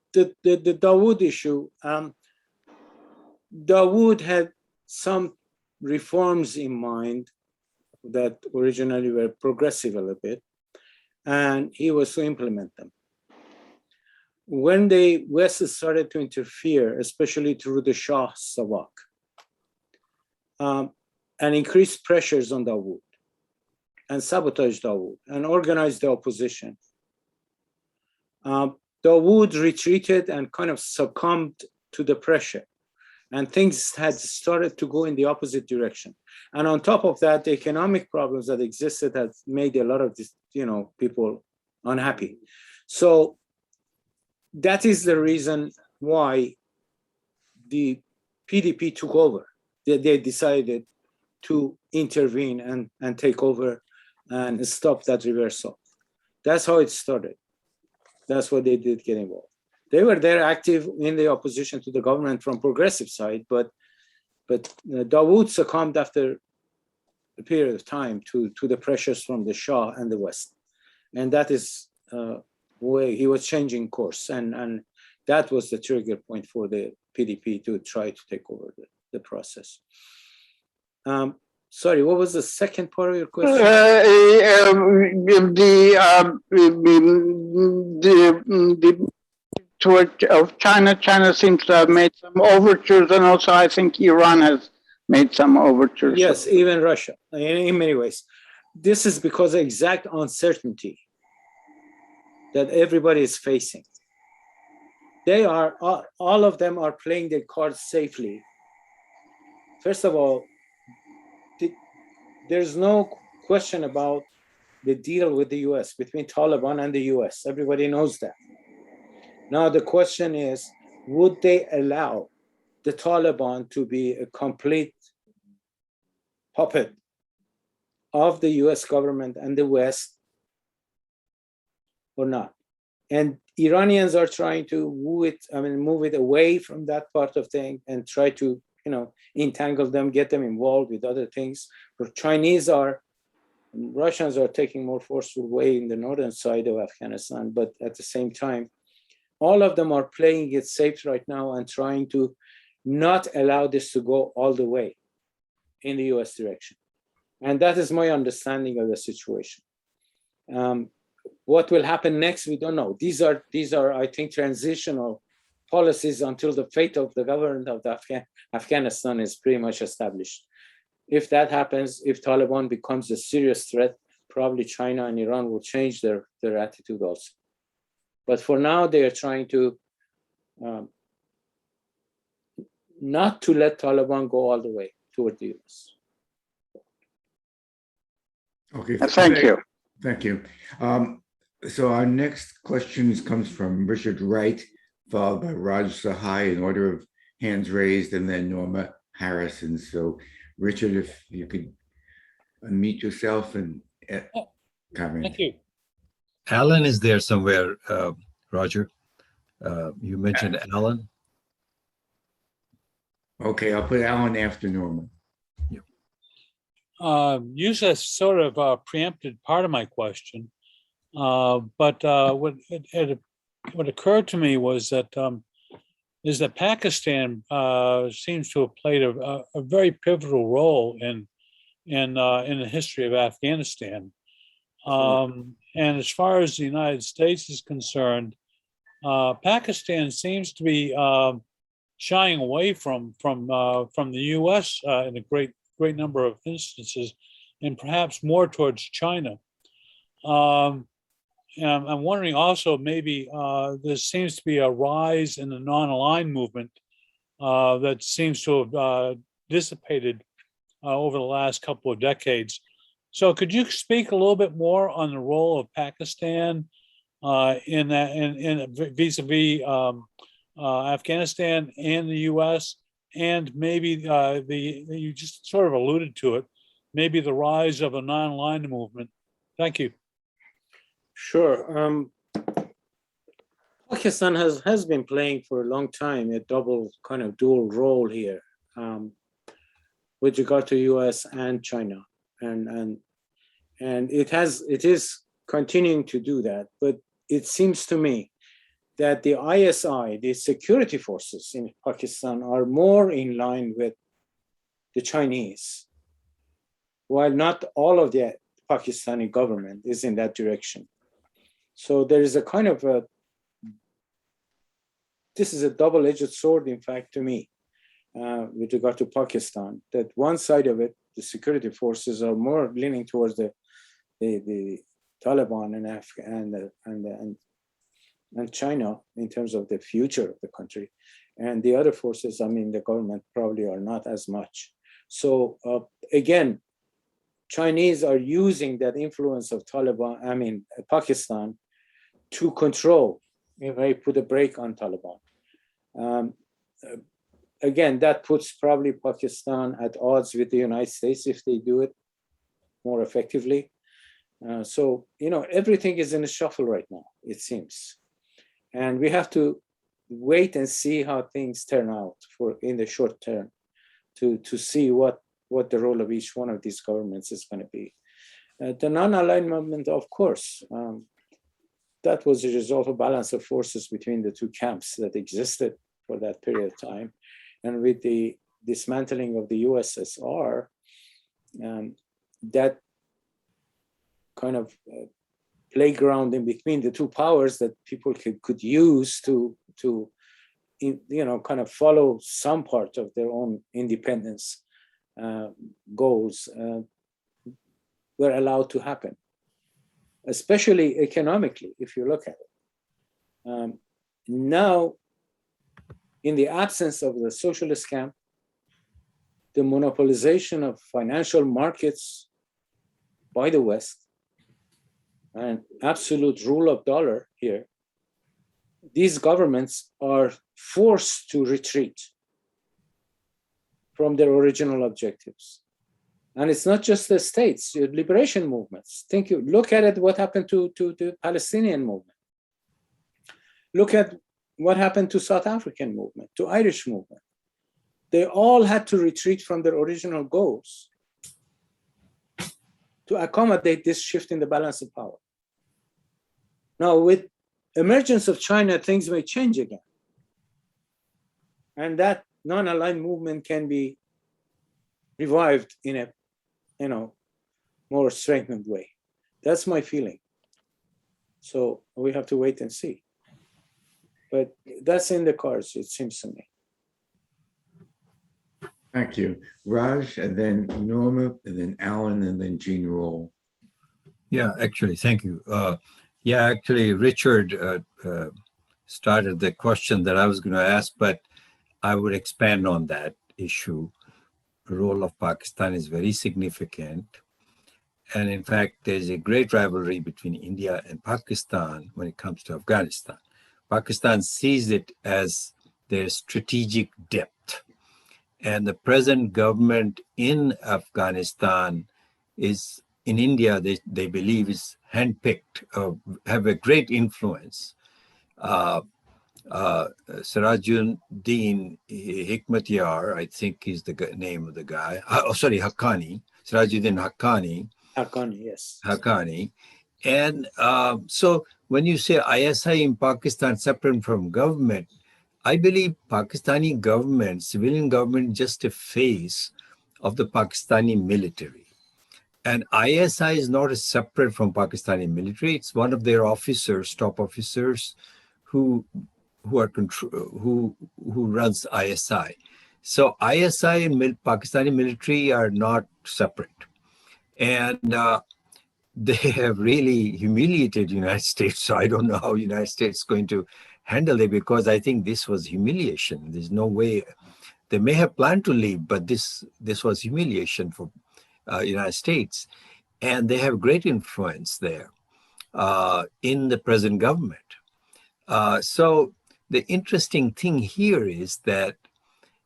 Dawood issue, Dawood had some reforms in mind that originally were progressive a little bit, and he was to implement them. When the West started to interfere, especially through the Shah Savak, and increased pressures on Dawood, and sabotaged Dawood, and organized the opposition, Dawood retreated and kind of succumbed to the pressure, and things had started to go in the opposite direction. And on top of that, the economic problems that existed had made a lot of this, people unhappy. So that is the reason why the PDP took over. They decided to intervene and take over and stop that reversal. That's how it started. That's what they did get involved. They were there active in the opposition to the government from progressive side, but Dawood succumbed after a period of time to the pressures from the Shah and the West. And that is where he was changing course. And that was the trigger point for the PDP to try to take over the process. Sorry, what was the second part of your question? Of China. China seems to have made some overtures, and also I think Iran has made some overtures. Yes, even Russia, in many ways. This is because of exact uncertainty that everybody is facing. They are, all of them are playing their cards safely. First of all, there's no question about the deal with the US, between Taliban and the US. Everybody knows that. Now the question is, would they allow the Taliban to be a complete puppet of the US government and the West or not? And Iranians are trying to move it away from that part of thing and try to, entangle them, get them involved with other things. But Russians are taking more forceful way in the northern side of Afghanistan, but at the same time, all of them are playing it safe right now and trying to not allow this to go all the way in the US direction. And that is my understanding of the situation. What will happen next, we don't know. These are, I think, transitional policies until the fate of the government of Afghanistan is pretty much established. If that happens, if Taliban becomes a serious threat, probably China and Iran will change their attitude also. But for now, they are trying to not to let Taliban go all the way toward the US. Okay. Thank you. Thank you. So our next question comes from Richard Wright, followed by Raj Sahai in order of hands raised, and then Norma Harrison. So Richard, if you could unmute yourself and comment. Thank you. Alan is there somewhere, Roger. You mentioned Alan. Okay, I'll put Alan after Norma. You just sort of preempted part of my question, but what occurred to me was that Pakistan seems to have played a very pivotal role in the history of Afghanistan. And as far as the United States is concerned, Pakistan seems to be shying away from the U.S. In a great number of instances, and perhaps more towards China. And I'm wondering also, maybe there seems to be a rise in the non-aligned movement that seems to have dissipated over the last couple of decades. So could you speak a little bit more on the role of Pakistan in vis-a-vis Afghanistan and the U.S., and maybe you just sort of alluded to it, maybe the rise of a non-aligned movement? Thank you. Sure. Pakistan has been playing for a long time a dual role here with regard to U.S. and China, and it is continuing to do that. But it seems to me that the ISI, the security forces in Pakistan, are more in line with the Chinese, while not all of the Pakistani government is in that direction. So there is a kind of this is a double-edged sword, in fact, to me, with regard to Pakistan, that one side of it, the security forces are more leaning towards the Taliban and and China in terms of the future of the country. And the other forces, I mean, the government probably are not as much. So again, Chinese are using that influence of Taliban, I mean, Pakistan, to control, if I put a brake on Taliban. Again, that puts probably Pakistan at odds with the United States if they do it more effectively. So, you know, everything is in a shuffle right now, it seems. And we have to wait and see how things turn out for in the short term to see what the role of each one of these governments is going to be. The non-aligned movement, of course, that was a result of balance of forces between the two camps that existed for that period of time. And with the dismantling of the USSR, that kind of playground in between the two powers that people could use to you know, kind of follow some part of their own independence goals were allowed to happen, especially economically, if you look at it. Now, in the absence of the socialist camp, the monopolization of financial markets by the West, and absolute rule of dollar here, these governments are forced to retreat from their original objectives. And it's not just the states, liberation movements. Look at it, what happened to the Palestinian movement. Look at what happened to South African movement, to Irish movement. They all had to retreat from their original goals to accommodate this shift in the balance of power. Now, with emergence of China, things may change again. And that non-aligned movement can be revived in a, you know, more strengthened way. That's my feeling. So we have to wait and see. But that's in the cards, it seems to me. Thank you. Raj, and then Norma, and then Alan, and then Jean Roll. Yeah, actually, thank you. Yeah, actually, Richard started the question that I was going to ask, but I would expand on that issue. The role of Pakistan is very significant. And in fact, there's a great rivalry between India and Pakistan when it comes to Afghanistan. Pakistan sees it as their strategic depth. And the present government in Afghanistan is, in India, they believe is handpicked, have a great influence. Sirajuddin Hikmatyar, I think is the name of the guy. Haqqani. Sirajuddin Haqqani. Haqqani, yes. Haqqani. And so when you say ISI in Pakistan separate from government, I believe Pakistani government, civilian government, just a face of the Pakistani military. And ISI is not separate from Pakistani military. It's one of their officers, top officers, who runs ISI. So ISI and Pakistani military are not separate. And they have really humiliated the United States. So I don't know how the United States is going to handle it, because I think this was humiliation. There's no way. They may have planned to leave, but this was humiliation for United States. And they have great influence there in the present government. So the interesting thing here is that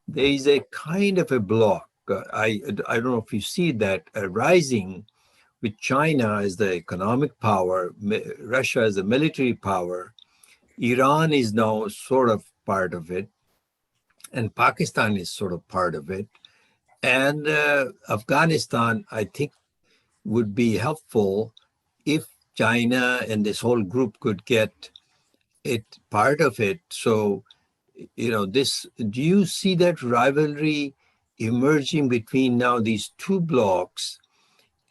there is a kind of a block. I don't know if you see that rising with China as the economic power, Russia as a military power, Iran is now sort of part of it, and Pakistan is sort of part of it. And Afghanistan, I think, would be helpful if China and this whole group could get it part of it. So, you know, do you see that rivalry emerging between now these two blocks?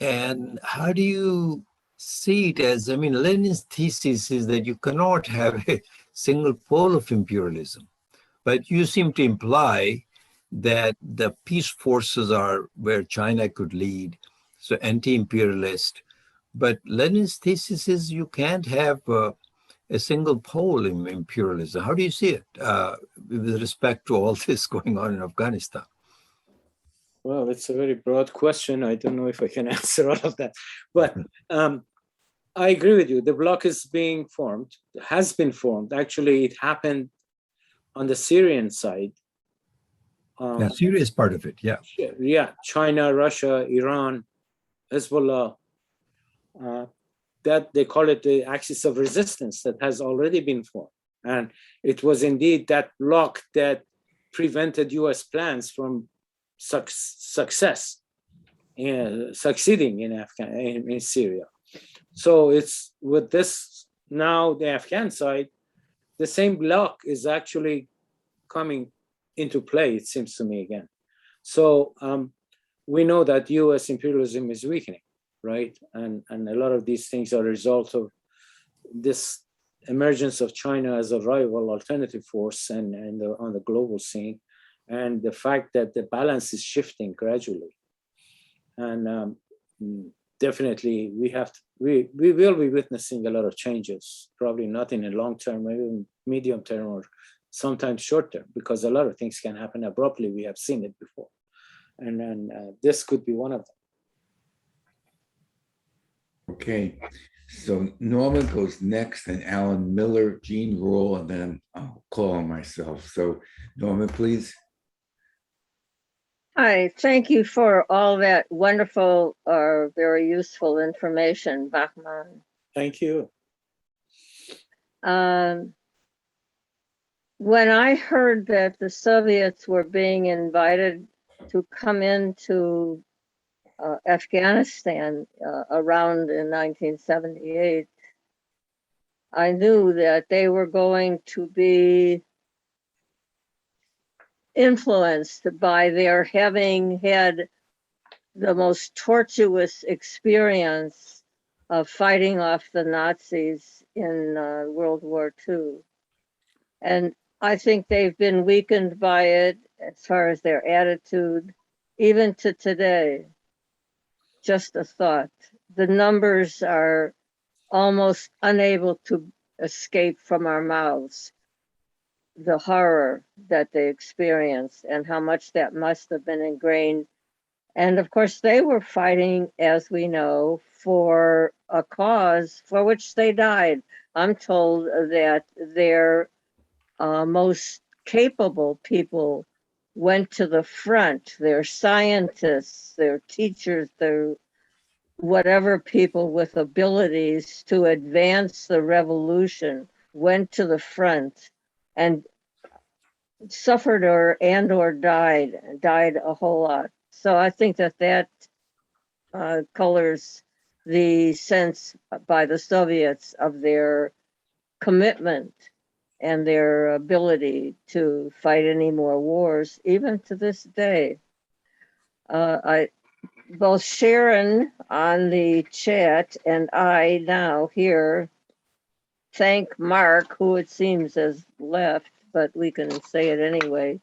And how do you see it as, I mean, Lenin's thesis is that you cannot have a single pole of imperialism, but you seem to imply that the peace forces are where China could lead, so anti-imperialist. But Lenin's thesis is you can't have a single pole in imperialism. How do you see it with respect to all this going on in Afghanistan? Well, it's a very broad question. I don't know if I can answer all of that, but I agree with you. The bloc is being formed, has been formed. Actually, it happened on the Syrian side. Yeah, Syria is part of it, yeah. Yeah, China, Russia, Iran, Hezbollah, that they call it the axis of resistance that has already been formed. And it was indeed that bloc that prevented US plans from succeeding in Syria. So it's with this now, the Afghan side, the same bloc is actually coming into play, it seems to me again. So we know that US imperialism is weakening, right? And a lot of these things are a result of this emergence of China as a rival alternative force and on the global scene, and the fact that the balance is shifting gradually. And definitely we will be witnessing a lot of changes, probably not in the long term, maybe medium term or sometimes short term, because a lot of things can happen abruptly. We have seen it before. And then this could be one of them. Okay, so Norman goes next, and Alan Miller, Gene Rule, and then I'll call on myself. So Norman, please. Hi, thank you for all that wonderful or very useful information, Bahman. Thank you. When I heard that the Soviets were being invited to come into Afghanistan around in 1978, I knew that they were going to be influenced by their having had the most tortuous experience of fighting off the Nazis in World War II. And I think they've been weakened by it as far as their attitude, even to today. Just a thought. The numbers are almost unable to escape from our mouths. The horror that they experienced and how much that must have been ingrained. And of course, they were fighting, as we know, for a cause for which they died. I'm told that their most capable people went to the front. Their scientists, their teachers, their whatever people with abilities to advance the revolution went to the front and suffered or died a whole lot. So I think that colors the sense by the Soviets of their commitment and their ability to fight any more wars, even to this day. Both Sharon on the chat and I now here thank Mark, who it seems has left, but we can say it anyway,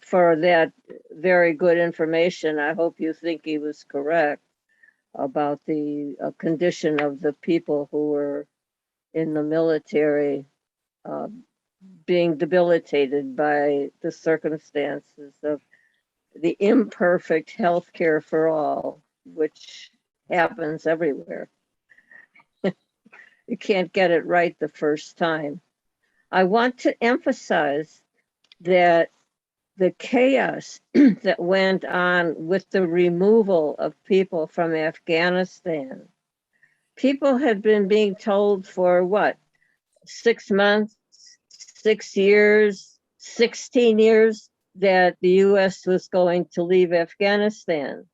for that very good information. I hope you think he was correct about the condition of the people who were in the military being debilitated by the circumstances of the imperfect health care for all, which happens everywhere. You can't get it right the first time. I want to emphasize that the chaos that went on with the removal of people from Afghanistan, people had been being told for what, 6 months, 6 years, 16 years, that the US was going to leave Afghanistan.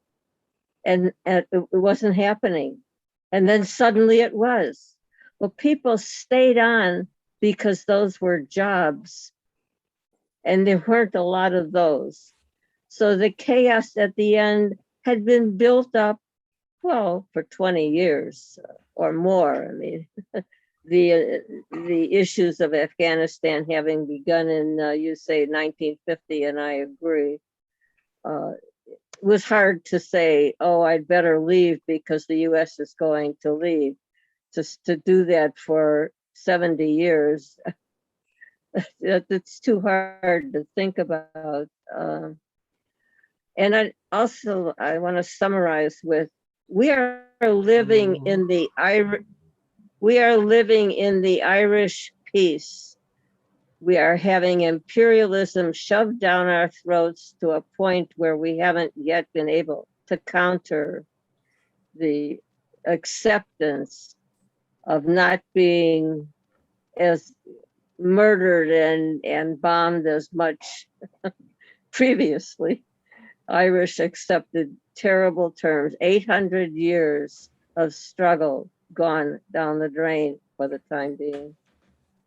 And it wasn't happening. And then suddenly it was. Well, people stayed on because those were jobs. And there weren't a lot of those. So the chaos at the end had been built up, well, for 20 years or more. I mean, the issues of Afghanistan having begun in, you say 1950, and I agree. It was hard to say, oh, I'd better leave because the US is going to leave. Just to do that for 70 years. It's too hard to think about. And I want to summarize with, we are living in the Irish peace. We are having imperialism shoved down our throats to a point where we haven't yet been able to counter the acceptance of not being as murdered and bombed as much previously. Irish accepted terrible terms. 800 years of struggle gone down the drain for the time being.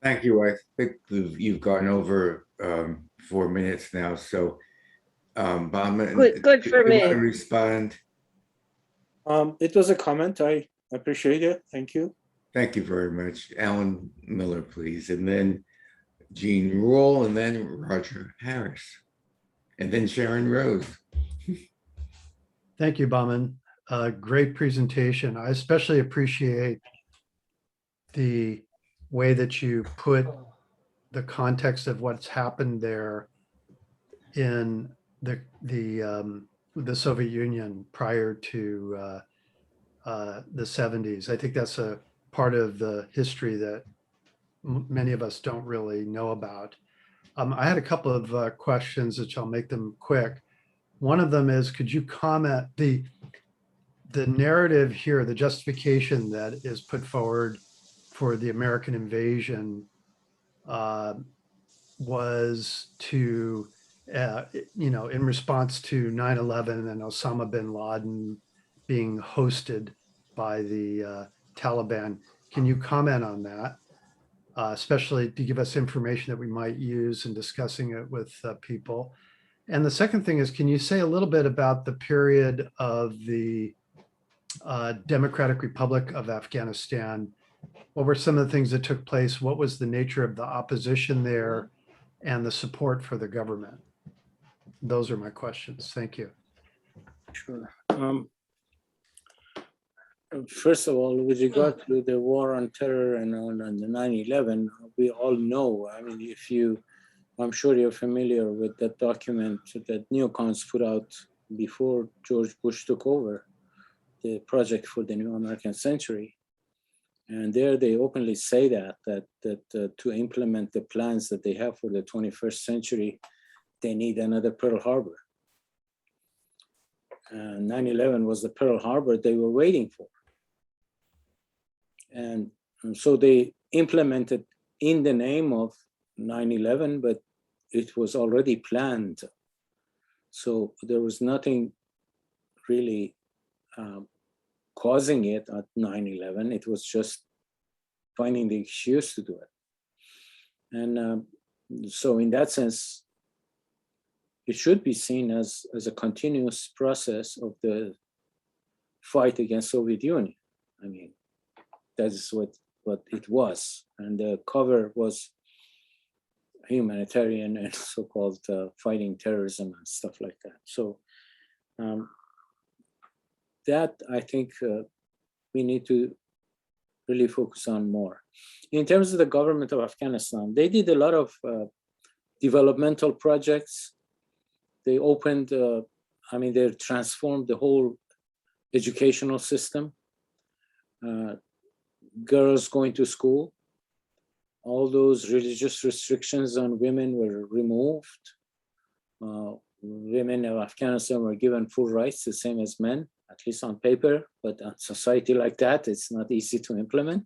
Thank you. I think you've gone over 4 minutes now. So, Bahman, Good for you want to me. respond? It was a comment. I appreciate it. Thank you. Thank you very much. Alan Miller, please. And then Jean Rule, and then Roger Harris, and then Sharon Rose. Thank you, Bahman. Great presentation. I especially appreciate the way that you put the context of what's happened there in the Soviet Union prior to the 70s. I think that's a part of the history that many of us don't really know about. I had a couple of questions, which I'll make them quick. One of them is, could you comment, the narrative here, the justification that is put forward for the American invasion was to, in response to 9/11 and Osama bin Laden being hosted by the Taliban. Can you comment on that? Especially to give us information that we might use in discussing it with people. And the second thing is, can you say a little bit about the period of the Democratic Republic of Afghanistan? What were some of the things that took place? What was the nature of the opposition there and the support for the government? Those are my questions. Thank you. Sure. First of all, with regard to the war on terror and on the 9/11, we all know, I mean, I'm sure you're familiar with that document that neocons put out before George Bush took over, the Project for the New American Century. And there they openly say that to implement the plans that they have for the 21st century, they need another Pearl Harbor. 9/11 was the Pearl Harbor they were waiting for. And so they implemented in the name of 9/11, but it was already planned. So there was nothing really causing it at 9/11. It was just finding the excuse to do it. And so in that sense, it should be seen as a continuous process of the fight against Soviet Union. I mean, that is what it was. And the cover was humanitarian and so-called fighting terrorism and stuff like that. So that I think we need to really focus on more. In terms of the government of Afghanistan, they did a lot of developmental projects. They opened, they transformed the whole educational system. Girls going to school, all those religious restrictions on women were removed. Women of Afghanistan were given full rights, the same as men, at least on paper, but in society like that, it's not easy to implement.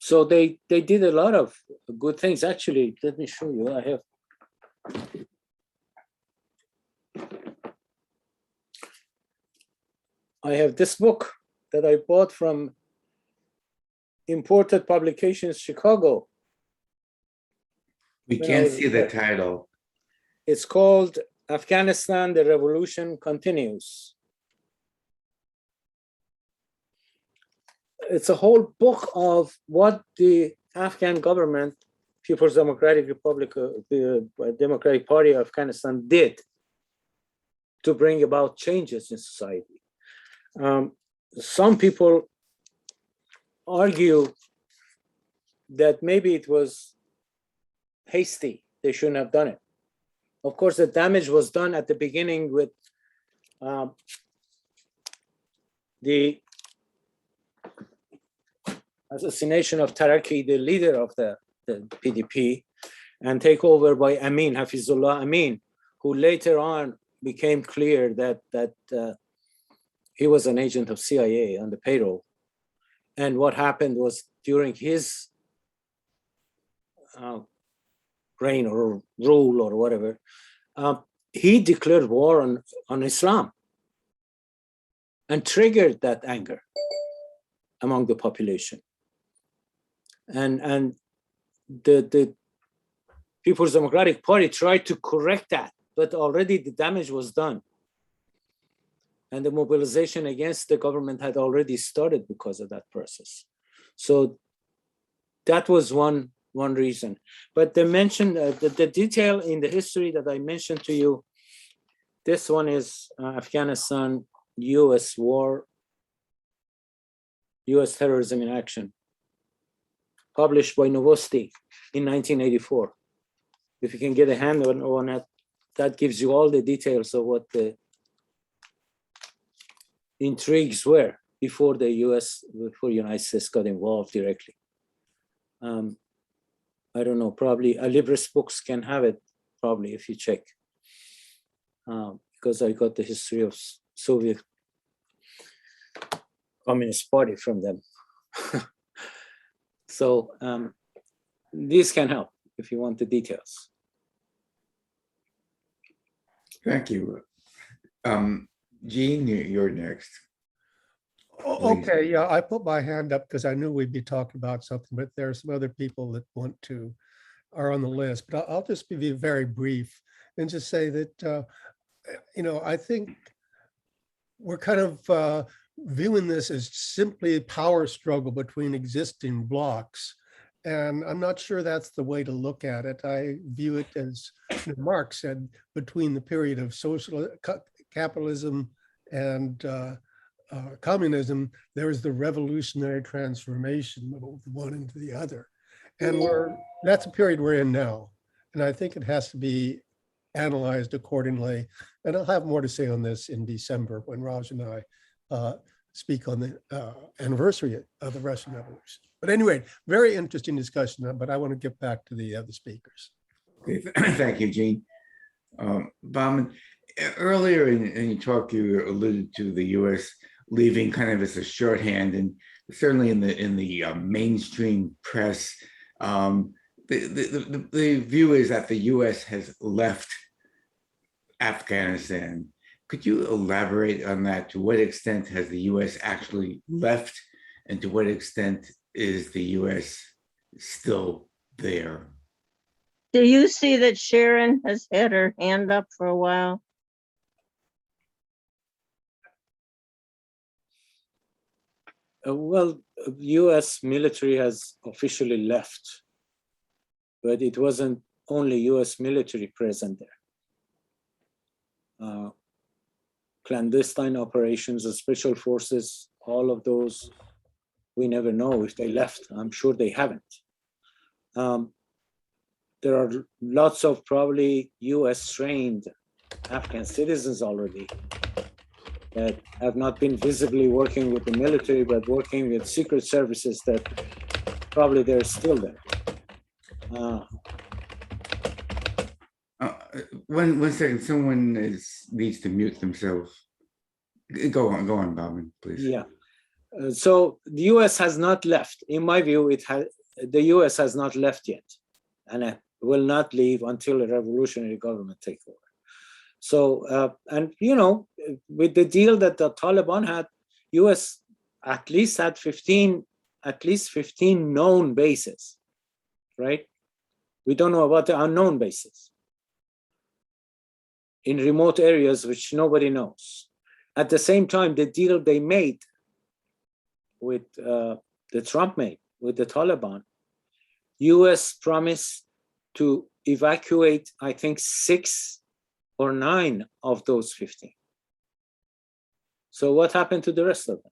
So they did a lot of good things. Actually, let me show you. I have this book that I bought from Imported Publications, Chicago. We can't see the title. It's called Afghanistan, the Revolution Continues. It's a whole book of what the Afghan government, People's Democratic Republic, the Democratic Party of Afghanistan did to bring about changes in society. Some people argue that maybe it was hasty. They shouldn't have done it. Of course, the damage was done at the beginning with the assassination of Taraki, the leader of the PDP, and takeover by Amin, Hafizullah Amin, who later on became clear that he was an agent of CIA on the payroll. And what happened was during his reign or rule or whatever, he declared war on Islam and triggered that anger among the population. And the People's Democratic Party tried to correct that, but already the damage was done. And the mobilization against the government had already started because of that process. So that was one reason. But they mentioned the detail in the history that I mentioned to you. This one is Afghanistan, US war, US terrorism in action, published by Novosti in 1984. If you can get a hand on it, that gives you all the details of what the intrigues were before the United States got involved directly. I don't know, probably Libris Books can have it, probably, if you check. Because I got the history of Soviet Communist Party from them. So these can help if you want the details. Thank you. Gene, you're next. Okay, yeah, I put my hand up because I knew we'd be talking about something, but there are some other people that are on the list. But I'll just be very brief and just say that, I think we're kind of viewing this as simply a power struggle between existing blocs. And I'm not sure that's the way to look at it. I view it as Marx said, between the period of social capitalism and communism, there is the revolutionary transformation of one into the other. And that's a period we're in now. And I think it has to be analyzed accordingly. And I'll have more to say on this in December when Raj and I speak on the anniversary of the Russian Revolution. But anyway, very interesting discussion, but I want to get back to the other speakers. Okay, thank you, Gene. Bahman, earlier in your talk, you alluded to the U.S. leaving kind of as a shorthand, and certainly in the mainstream press, the view is that the U.S. has left Afghanistan. Could you elaborate on that? To what extent has the U.S. actually left, and to what extent is the U.S. still there? Do you see that Sharon has had her hand up for a while? Well, U.S. military has officially left, but it wasn't only U.S. military present there. Clandestine operations, the special forces, all of those, we never know if they left. I'm sure they haven't. There are lots of probably US trained Afghan citizens already that have not been visibly working with the military, but working with secret services that probably they're still there. One second, someone needs to mute themselves. Go on, Bahman, please. Yeah. So the US has not left. In my view, the US has not left yet, and it will not leave until a revolutionary government takes over. So, and with the deal that the Taliban had, US at least had 15 known bases, right? We don't know about the unknown bases in remote areas which nobody knows. At the same time, the deal they made with Trump made with the Taliban, US promised to evacuate, I think, 6 or 9 of those 15. So what happened to the rest of them?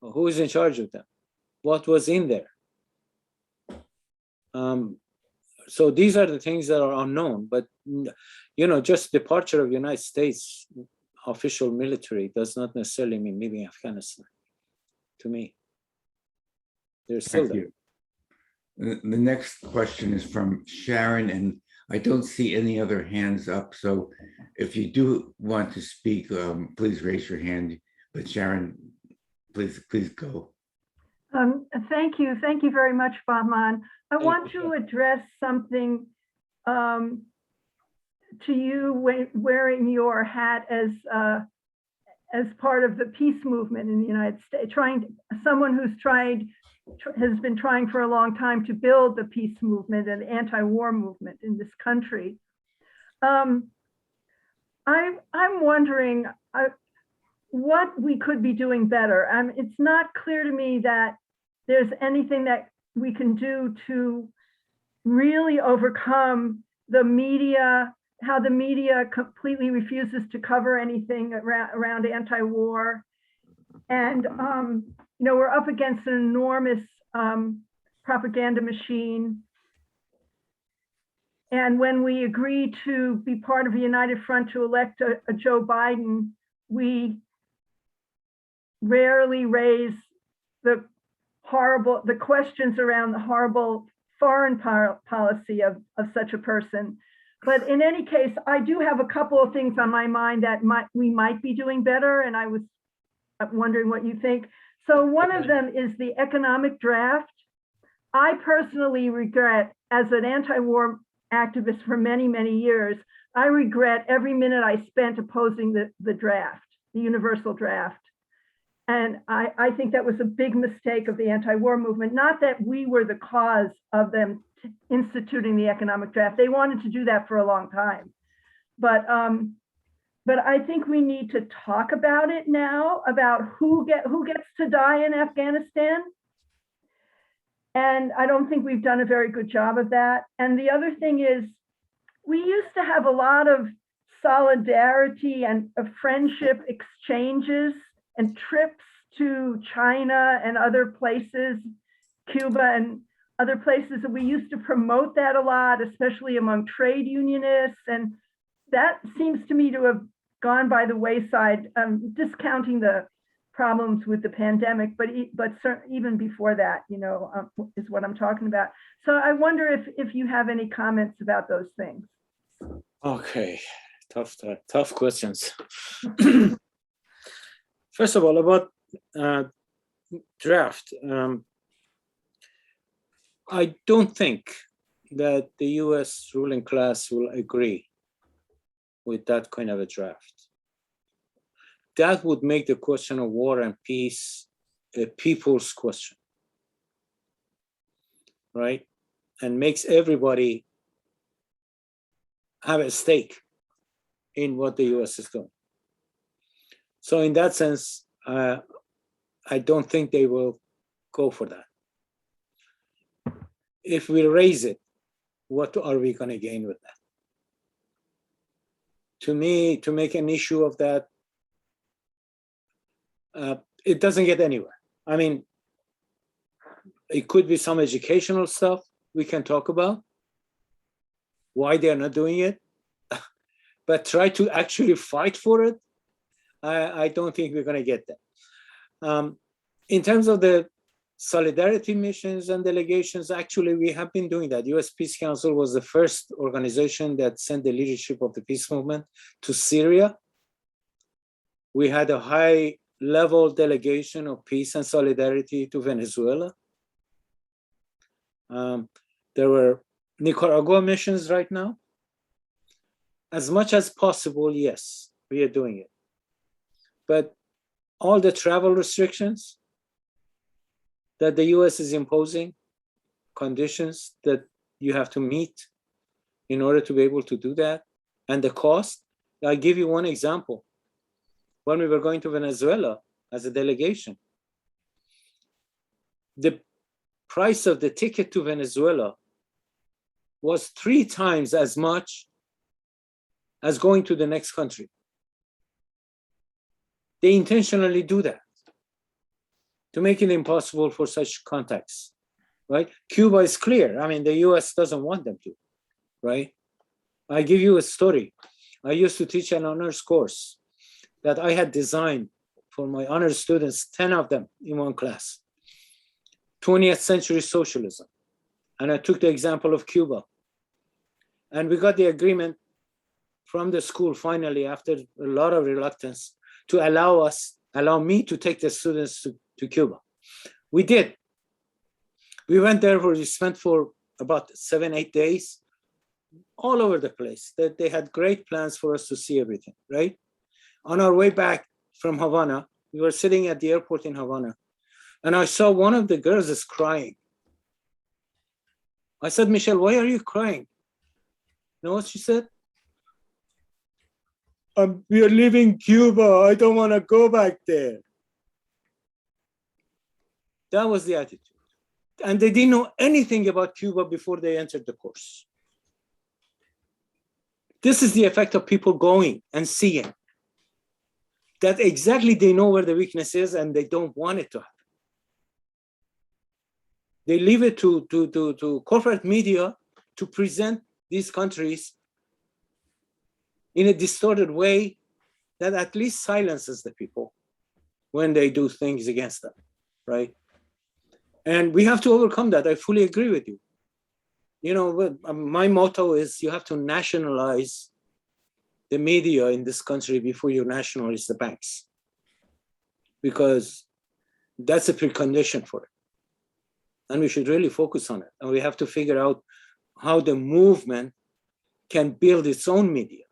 Who is in charge of them? What was in there? So these are the things that are unknown, but just departure of United States official military does not necessarily mean leaving Afghanistan. To me, they're still Thank there. you. The next question is from Sharon, and I don't see any other hands up. So if you do want to speak, please raise your hand. But Sharon, please go. Thank you. Thank you very much, Bahman. I want you. to address something to you wearing your hat as part of the peace movement in the United States, someone who's has been trying for a long time to build the peace movement and anti-war movement in this country. I'm wondering what we could be doing better. It's not clear to me that there's anything that we can do to really overcome the media, how the media completely refuses to cover anything around anti-war. And, we're up against an enormous propaganda machine. And when we agree to be part of a united front to elect a Joe Biden, we rarely raise the questions around the horrible foreign policy of such a person. But in any case, I do have a couple of things on my mind that we might be doing better, and I was wondering what you think. So one of them is the economic draft. I personally regret, as an anti-war activist for many, many years, I regret every minute I spent opposing the draft, the universal draft. And I think that was a big mistake of the anti-war movement. Not that we were the cause of them instituting the economic draft. They wanted to do that for a long time. But I think we need to talk about it now, about who gets to die in Afghanistan. And I don't think we've done a very good job of that. And the other thing is, we used to have a lot of solidarity and friendship exchanges and trips to China and other places, Cuba and other places, and we used to promote that a lot, especially among trade unionists. And that seems to me to have gone by the wayside, discounting the problems with the pandemic, but even before that, is what I'm talking about. So I wonder if you have any comments about those things. Okay, tough questions. First of all, about draft. I don't think that the US ruling class will agree with that kind of a draft. That would make the question of war and peace a people's question, right? And makes everybody have a stake in what the US is doing. So in that sense, I don't think they will go for that. If we raise it, what are we going to gain with that? To me, to make an issue of that, it doesn't get anywhere. I mean, it could be some educational stuff we can talk about, why they're not doing it, but try to actually fight for it, I don't think we're going to get that. In terms of the solidarity missions and delegations, actually, we have been doing that. US Peace Council was the first organization that sent the leadership of the peace movement to Syria. We had a high-level delegation of peace and solidarity to Venezuela. There were Nicaragua missions right now. As much as possible, yes, we are doing it. But all the travel restrictions that the US is imposing, conditions that you have to meet in order to be able to do that, and the cost. I'll give you one example. When we were going to Venezuela as a delegation, the price of the ticket to Venezuela was 3 times as much as going to the next country. They intentionally do that. to make it impossible for such contacts, right? Cuba is clear. I mean, the US doesn't want them to, right? I give you a story. I used to teach an honors course that I had designed for my honors students, 10 of them in one class, 20th century socialism. And I took the example of Cuba. And we got the agreement from the school finally, after a lot of reluctance, to allow me to take the students to Cuba. We did. We went there we spent for about 7-8 days, all over the place. They had great plans for us to see everything, right? On our way back from Havana, we were sitting at the airport in Havana, and I saw one of the girls is crying. I said, Michelle, why are you crying? You know what she said? We are leaving Cuba. I don't want to go back there. That was the attitude. And they didn't know anything about Cuba before they entered the course. This is the effect of people going and seeing. That exactly they know where the weakness is and they don't want it to happen. They leave it to corporate media to present these countries in a distorted way that at least silences the people when they do things against them, right? And we have to overcome that. I fully agree with you. You know, my motto is you have to nationalize the media in this country before you nationalize the banks, because that's a precondition for it. And we should really focus on it. And we have to figure out how the movement can build its own media.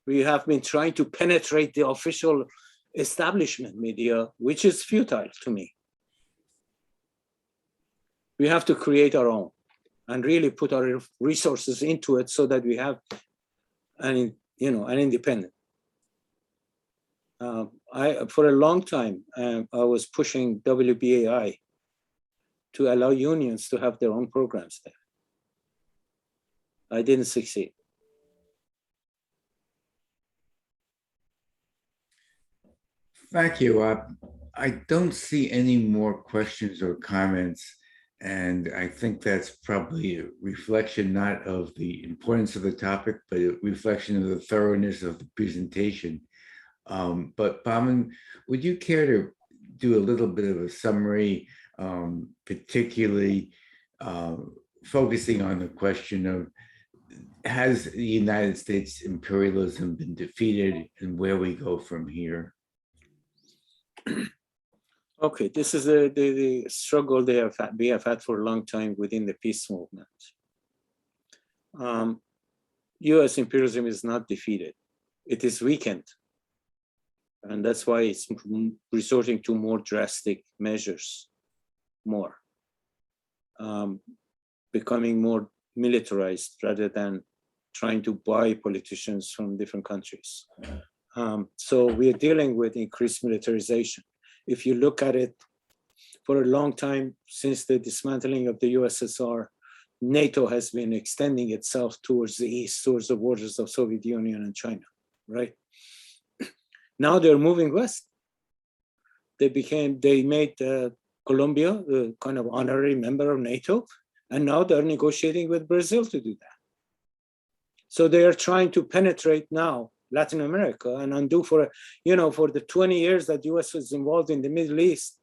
We have been trying to penetrate the official establishment media, which is futile to me. We have to create our own and really put our resources into it so that we have an independent. For a long time, I was pushing WBAI to allow unions to have their own programs there. I didn't succeed. Thank you. I don't see any more questions or comments, and I think that's probably a reflection not of the importance of the topic, but a reflection of the thoroughness of the presentation. But Bahman, would you care to do a little bit of a summary, particularly focusing on the question of, has the United States imperialism been defeated and where we go from here? Okay, this is the struggle we have had for a long time within the peace movement. US imperialism is not defeated. It is weakened. And that's why it's resorting to more drastic measures, becoming more militarized rather than trying to buy politicians from different countries. So we are dealing with increased militarization. If you look at it, for a long time, since the dismantling of the USSR, NATO has been extending itself towards the east, towards the borders of Soviet Union and China, right? Now they're moving west. They made Colombia a kind of honorary member of NATO, and now they're negotiating with Brazil to do that. So they are trying to penetrate now Latin America and undo for the 20 years that the US was involved in the Middle East.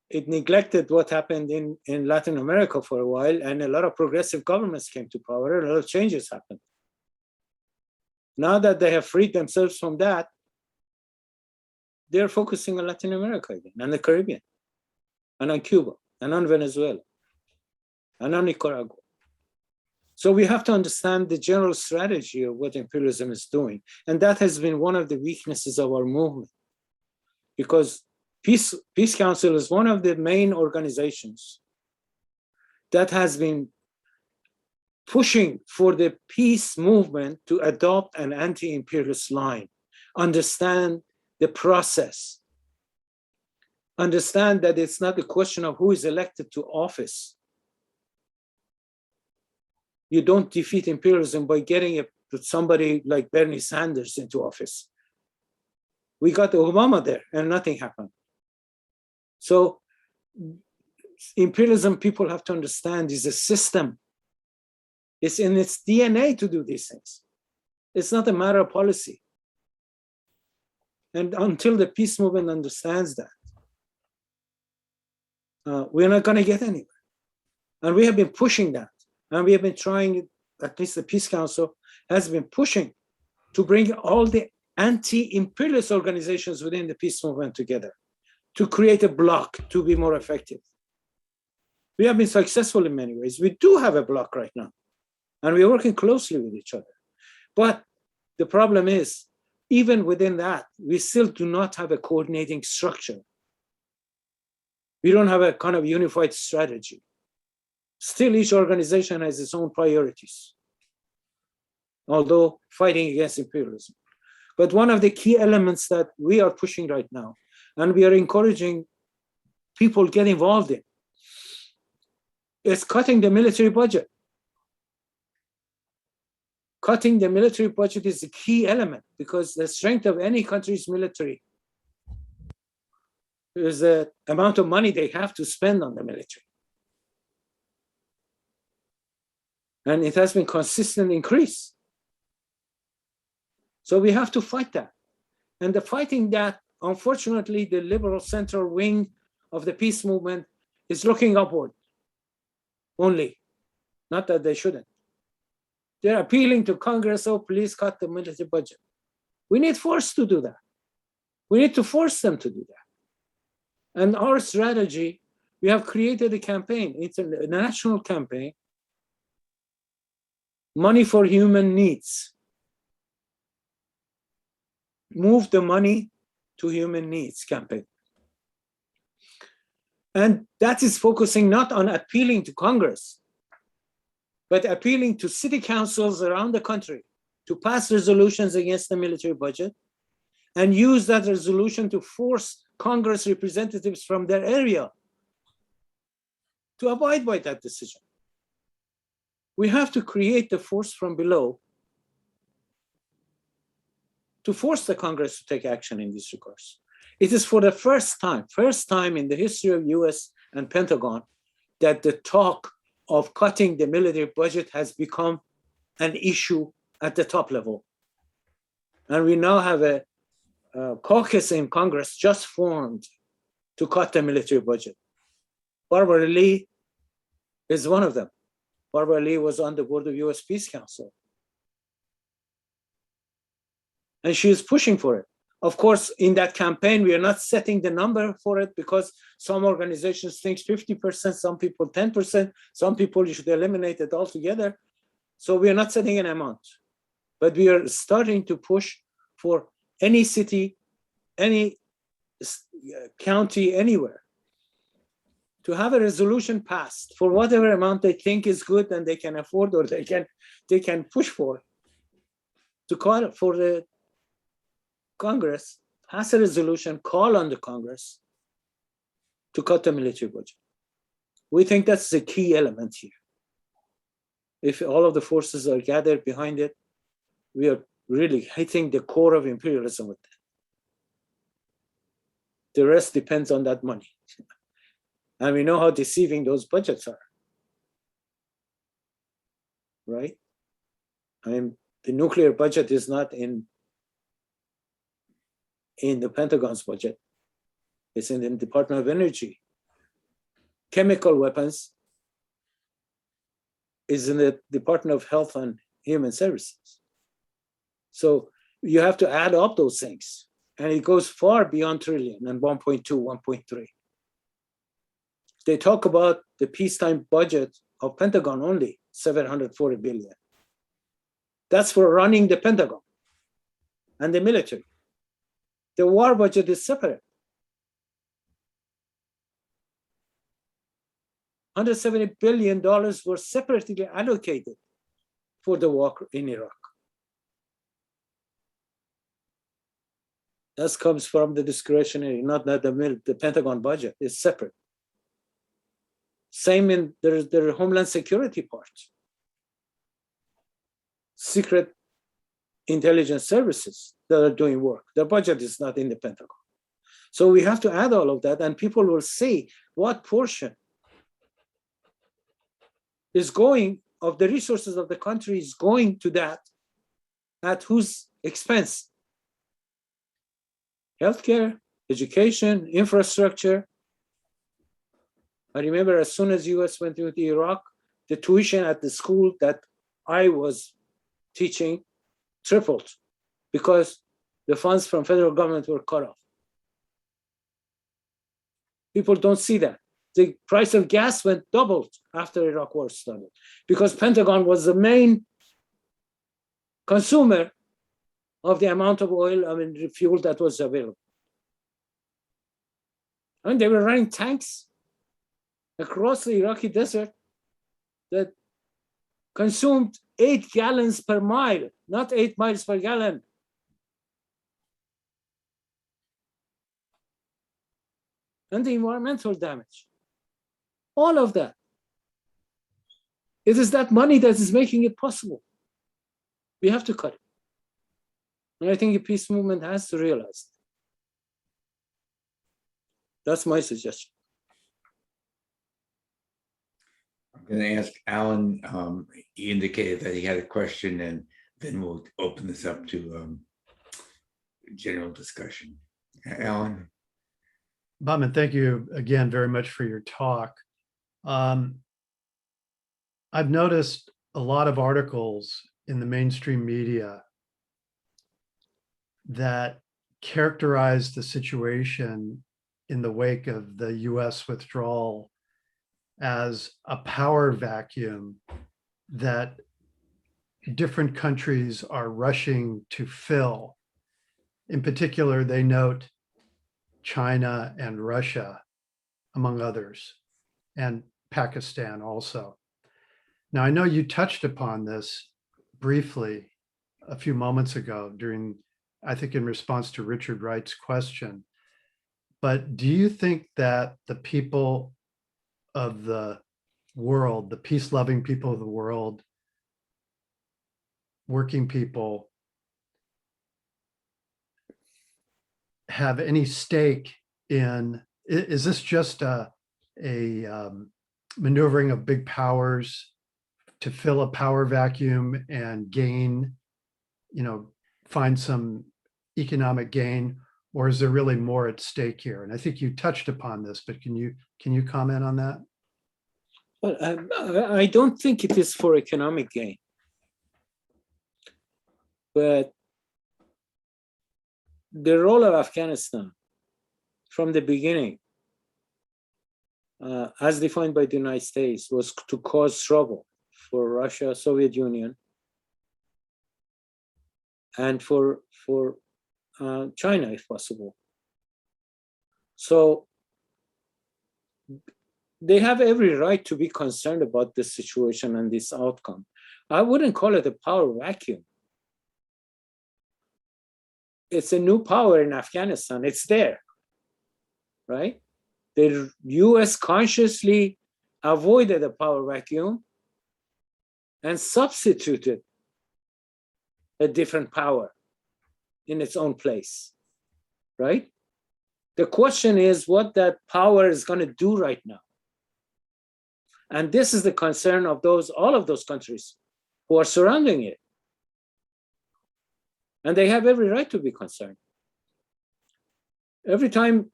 It neglected what happened in Latin America for a while, and a lot of progressive governments came to power, and a lot of changes happened. Now that they have freed themselves from that, they're focusing on Latin America again, and the Caribbean, and on Cuba, and on Venezuela, and on Nicaragua. So we have to understand the general strategy of what imperialism is doing. And that has been one of the weaknesses of our movement, because Peace Council is one of the main organizations that has been pushing for the peace movement to adopt an anti-imperialist line, understand the process, understand that it's not a question of who is elected to office. You don't defeat imperialism by getting somebody like Bernie Sanders into office. We got Obama there and nothing happened. So imperialism, people have to understand, is a system. It's in its DNA to do these things. It's not a matter of policy. And until the peace movement understands that, we're not going to get anywhere. And we have been pushing that. And we have been trying, at least the Peace Council has been pushing to bring all the anti-imperialist organizations within the peace movement together to create a bloc to be more effective. We have been successful in many ways. We do have a bloc right now, and we're working closely with each other. But the problem is, even within that, we still do not have a coordinating structure. We don't have a kind of unified strategy. Still, each organization has its own priorities, although fighting against imperialism. But one of the key elements that we are pushing right now, and we are encouraging people to get involved in, is cutting the military budget. Cutting the military budget is a key element, because the strength of any country's military is the amount of money they have to spend on the military. And it has been consistent increase. So we have to fight that. And the fighting that, unfortunately, the liberal central wing of the peace movement is looking upward only. Not that they shouldn't. They're appealing to Congress, oh, please cut the military budget. We need force to do that. We need to force them to do that. And our strategy, we have created a campaign. It's a national campaign. Money for human needs. Move the money to human needs campaign. And that is focusing not on appealing to Congress, but appealing to city councils around the country to pass resolutions against the military budget and use that resolution to force Congress representatives from their area to abide by that decision. We have to create the force from below to force the Congress to take action in this regard. It is for the first time in the history of US and Pentagon that the talk of cutting the military budget has become an issue at the top level. And we now have a caucus in Congress just formed to cut the military budget. Barbara Lee is one of them. Barbara Lee was on the board of US Peace Council. And she is pushing for it. Of course, in that campaign, we are not setting the number for it because some organizations think 50%, some people 10%, some people you should eliminate it altogether. So we are not setting an amount, but we are starting to push for any city, any county, anywhere, to have a resolution passed for whatever amount they think is good and they can afford or they can push for, to call for the Congress, pass a resolution, call on the Congress to cut the military budget. We think that's the key element here. If all of the forces are gathered behind it, we are really hitting the core of imperialism with that. The rest depends on that money. And we know how deceiving those budgets are, right? I mean, the nuclear budget is not in the Pentagon's budget. It's in the Department of Energy. Chemical weapons is in the Department of Health and Human Services. So you have to add up those things. And it goes far beyond trillion and 1.2, 1.3. They talk about the peacetime budget of Pentagon only, 740 billion. That's for running the Pentagon and the military. The war budget is separate. $170 billion were separately allocated for the war in Iraq. That comes from the discretionary, not the Pentagon budget is separate. Same in their Homeland Security part. Secret intelligence services, that are doing work. Their budget is not in the Pentagon. So we have to add all of that, and people will see what portion is going of the resources of the country is going to that, at whose expense? Healthcare, education, infrastructure. I remember as soon as US went into Iraq, the tuition at the school that I was teaching tripled because the funds from federal government were cut off. People don't see that. The price of gas went doubled after Iraq war started because Pentagon was the main consumer of the amount of oil, fuel that was available. And they were running tanks across the Iraqi desert that consumed 8 gallons per mile, not 8 miles per gallon. And the environmental damage. All of that. It is that money that is making it possible. We have to cut it. And I think the peace movement has to realize it. That's my suggestion. I'm going to ask Alan. He indicated that he had a question, and then we'll open this up to general discussion. Alan? Bahman, thank you again very much for your talk. I've noticed a lot of articles in the mainstream media that characterize the situation in the wake of the US withdrawal as a power vacuum that different countries are rushing to fill. In particular, they note China and Russia, among others, and Pakistan also. Now, I know you touched upon this briefly a few moments ago during, I think, in response to Richard Wright's question. But do you think that the people of the world, the peace-loving people of the world, working people, have any stake in, is this just a maneuvering of big powers to fill a power vacuum and gain, find some economic gain, or is there really more at stake here? And I think you touched upon this, but can you comment on that? Well, I don't think it is for economic gain, but the role of Afghanistan from the beginning, as defined by the United States, was to cause trouble for Russia, Soviet Union, and for China, if possible. So they have every right to be concerned about this situation and this outcome. I wouldn't call it a power vacuum. It's a new power in Afghanistan. It's there, right? The US consciously avoided a power vacuum and substituted a different power in its own place, right? The question is what that power is going to do right now. And this is the concern of all of those countries who are surrounding it. And they have every right to be concerned. Every time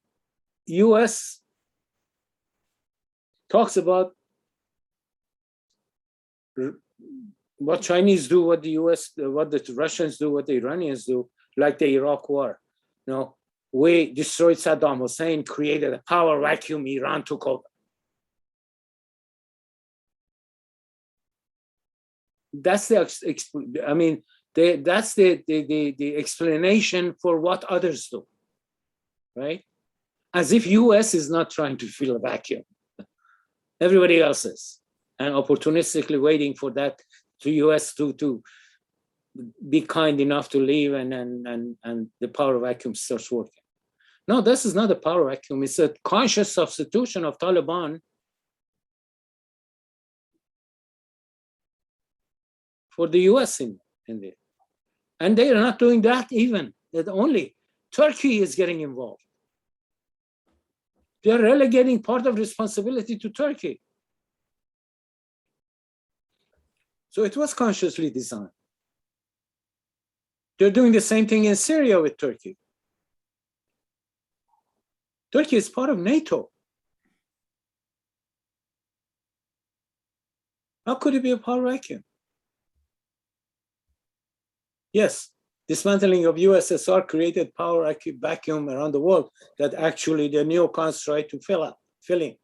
US talks about what Chinese do, what the Russians do, what the Iranians do, like the Iraq war, we destroyed Saddam Hussein, created a power vacuum, Iran took over. That's the explanation for what others do, right? As if US is not trying to fill a vacuum. Everybody else is, and opportunistically waiting for that to US to be kind enough to leave and the power vacuum starts working. No, this is not a power vacuum. It's a conscious substitution of Taliban for the US in it. And they are not doing that even. that only Turkey is getting involved. They're relegating part of responsibility to Turkey. So it was consciously designed. They're doing the same thing in Syria with Turkey. Turkey is part of NATO. How could it be a power vacuum? Yes, dismantling of USSR created power vacuum around the world that actually the neocons try to fill in.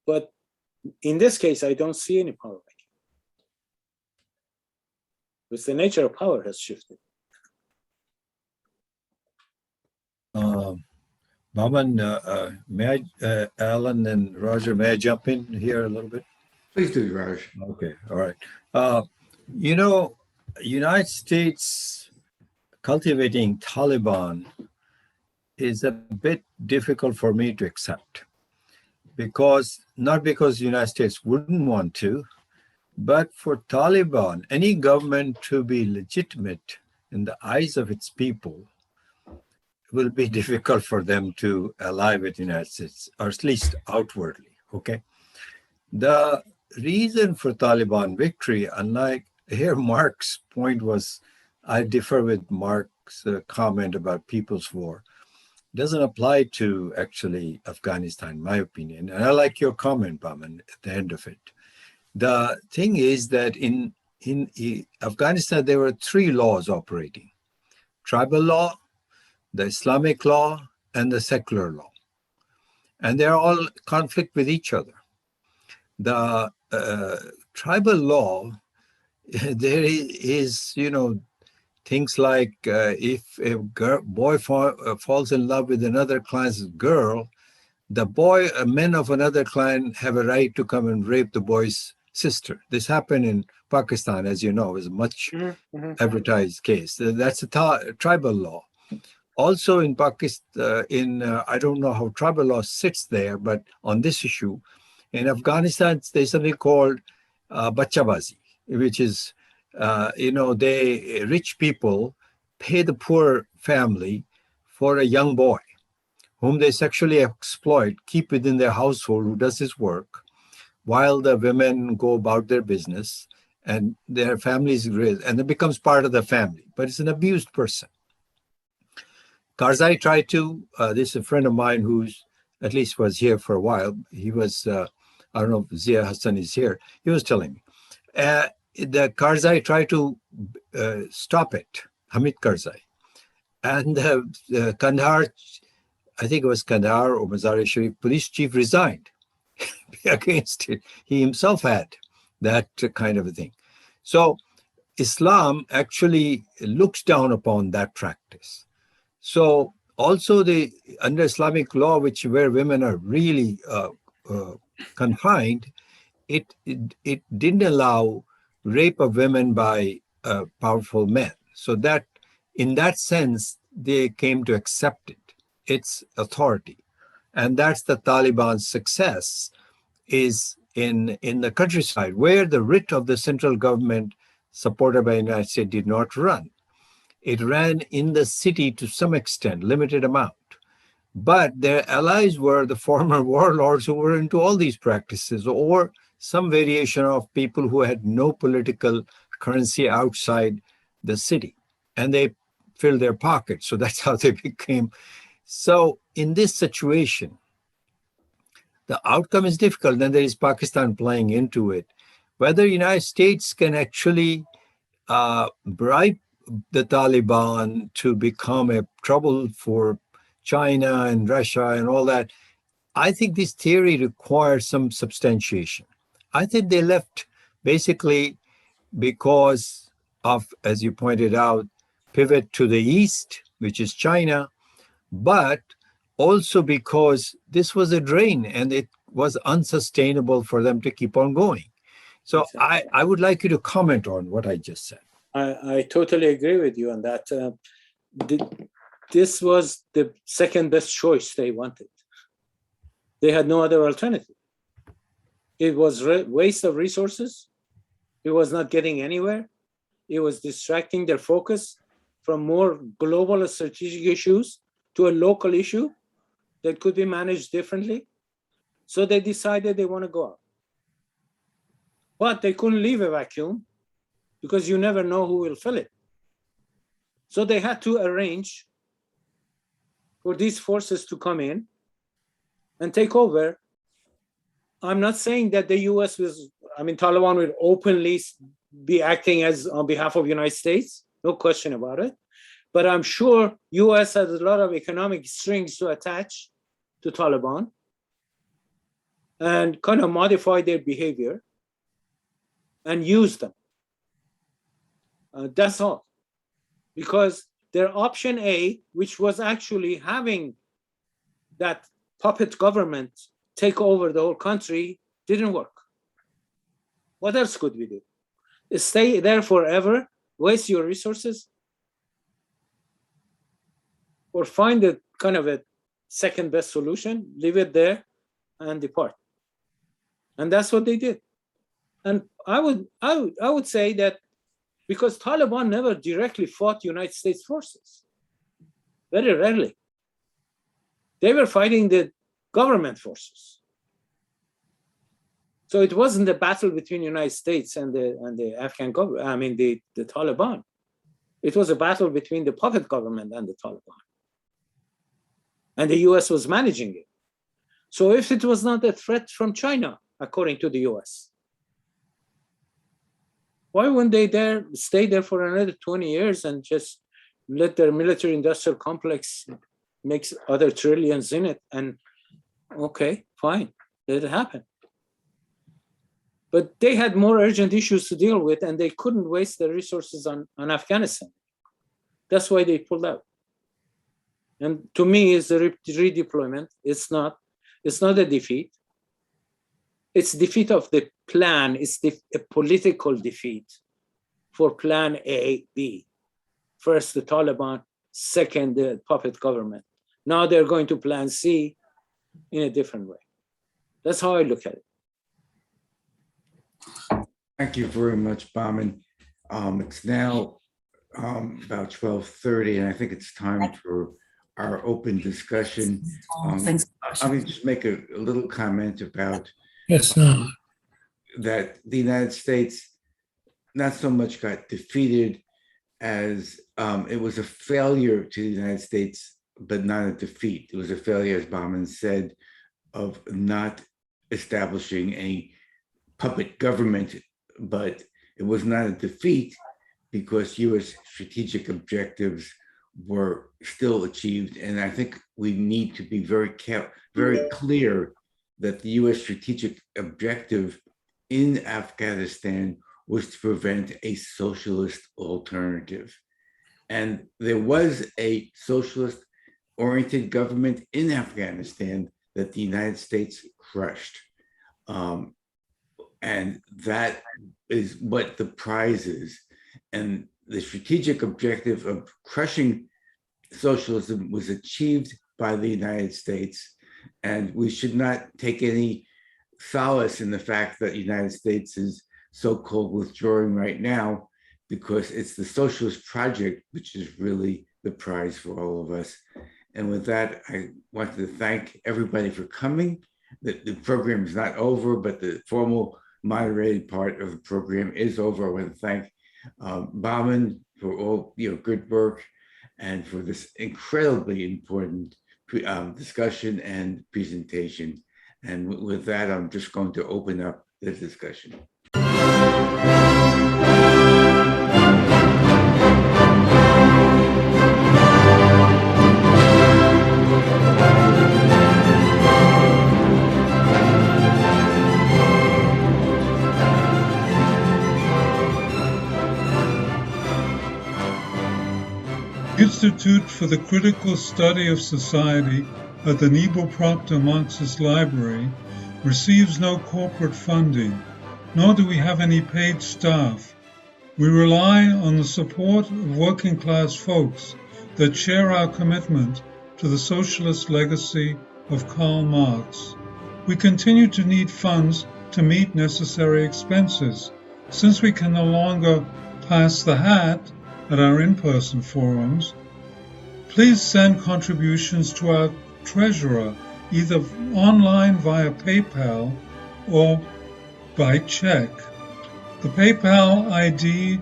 But in this case, I don't see any power vacuum. Because the nature of power has shifted. Bahman, may I, Alan and Roger, may I jump in here a little bit? Please do, Raj. Okay, all right. You know, United States cultivating Taliban is a bit difficult for me to accept, because not because the United States wouldn't want to, but for Taliban, any government to be legitimate in the eyes of its people will be difficult for them to ally with the United States, or at least outwardly, okay? The reason for Taliban victory, unlike here, Mark's point was, I differ with Mark's comment about People's War, doesn't apply to actually Afghanistan, in my opinion. And I like your comment, Bahman, at the end of it. The thing is that in Afghanistan, there were three laws operating: tribal law, the Islamic law, and the secular law. And they're all conflict with each other. The tribal law, there is, you know, things like if a boy falls in love with another clan's girl, the men of another clan have a right to come and rape the boy's sister. This happened in Pakistan, as you know, is a much advertised case. That's a tribal law. Also in Pakistan, I don't know how tribal law sits there, but on this issue, in Afghanistan, there's something called bachabazi, which is, rich people pay the poor family for a young boy whom they sexually exploit, keep within their household, who does his work, while the women go about their business and their families raise, and it becomes part of the family, but it's an abused person. Karzai tried to, this is a friend of mine who's at least was here for a while. He was, I don't know if Zia Hassan is here. He was telling me. The Karzai tried to stop it, Hamid Karzai. And Kandahar, I think it was Kandahar or Mazar-e-Sharif police chief resigned against it. He himself had that kind of a thing. So Islam actually looks down upon that practice. So also under Islamic law, where women are really confined, it didn't allow rape of women by powerful men. So that, in that sense, they came to accept it, its authority. And that's the Taliban's success, is in the countryside, where the writ of the central government supported by the United States did not run. It ran in the city to some extent, limited amount. But their allies were the former warlords who were into all these practices, or some variation of people who had no political currency outside the city. And they filled their pockets. So that's how they became. So in this situation, the outcome is difficult. Then there is Pakistan playing into it. Whether the United States can actually bribe the Taliban to become a trouble for China and Russia and all that, I think this theory requires some substantiation. I think they left basically because of, as you pointed out, pivot to the east, which is China, but also because this was a drain and it was unsustainable for them to keep on going. So exactly. I would like you to comment on what I just said. I totally agree with you on that. This was the second best choice they wanted. They had no other alternative. It was waste of resources. It was not getting anywhere. It was distracting their focus. from more global strategic issues to a local issue that could be managed differently. So they decided they want to go out. But they couldn't leave a vacuum because you never know who will fill it. So they had to arrange for these forces to come in and take over. I'm not saying that the US was, Taliban will openly be acting as on behalf of the United States, no question about it. But I'm sure US has a lot of economic strings to attach to Taliban and kind of modify their behavior and use them. That's all. Because their option A, which was actually having that puppet government take over the whole country, didn't work. What else could we do? Stay there forever, waste your resources, or find a kind of a second best solution, leave it there and depart. And that's what they did. And I would say that because Taliban never directly fought United States forces, very rarely. They were fighting the government forces. So it wasn't a battle between the United States and the Afghan government, the Taliban. It was a battle between the puppet government and the Taliban. And the US was managing it. So if it was not a threat from China, according to the US, why wouldn't they stay there for another 20 years and just let their military industrial complex make other trillions in it? And okay, fine, let it happen. But they had more urgent issues to deal with and they couldn't waste their resources on Afghanistan. That's why they pulled out. And to me, it's a redeployment. It's not a defeat. It's defeat of the plan. It's a political defeat for plan A, B. First, the Taliban. Second, the puppet government. Now they're going to plan C in a different way. That's how I look at it. Thank you very much, Bahman. It's now about 12:30, and I think it's time for our open discussion. Let me just make a little comment about that the United States not so much got defeated as it was a failure to the United States, but not a defeat. It was a failure, as Bahman said, of not establishing a puppet government, but it was not a defeat because US strategic objectives were still achieved. And I think we need to be very clear that the US strategic objective in Afghanistan was to prevent a socialist alternative. And there was a socialist-oriented government in Afghanistan that the United States crushed. And that is what the prize is. And the strategic objective of crushing socialism was achieved by the United States. And we should not take any solace in the fact that the United States is so-called withdrawing right now, because it's the socialist project which is really the prize for all of us. And with that, I want to thank everybody for coming. The program is not over, but the formal moderated part of the program is over. I want to thank Bahman for all good work and for this incredibly important discussion and presentation. And with that, I'm just going to open up the discussion. Institute for the Critical Study of Society at the Nebo Proctor Marxist Library receives no corporate funding, nor do we have any paid staff. We rely on the support of working class folks that share our commitment to the socialist legacy of Karl Marx. We continue to need funds to meet necessary expenses. Since we can no longer pass the hat, at our in-person forums, please send contributions to our treasurer, either online via PayPal or by check. The PayPal ID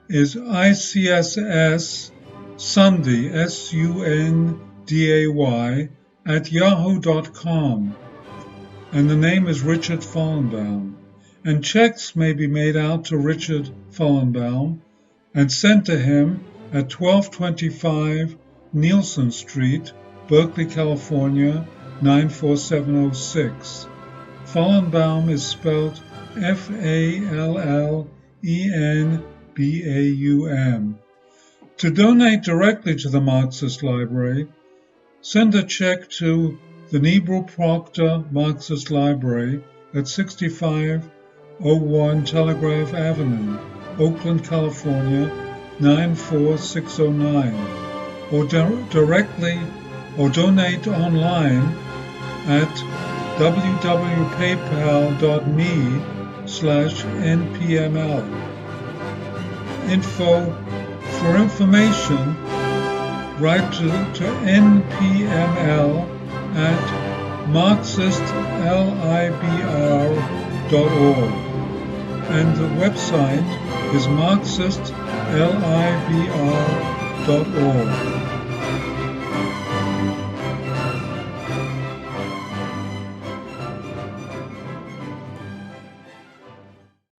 is ICSS Sunday, SUNDAY, at yahoo.com. And the name is Richard Fallenbaum. And checks may be made out to Richard Fallenbaum and sent to him at 1225 Nielsen Street, Berkeley, California, 94706. Fallenbaum is spelled Fallenbaum. To donate directly to the Marxist Library, send a check to the Nebel Proctor Marxist Library at 6501 Telegraph Avenue, Oakland, California, 94609, or directly or donate online at www.paypal.me/npml. For information, write to npml at marxistlibr.org, and the website is marxistlibr.org.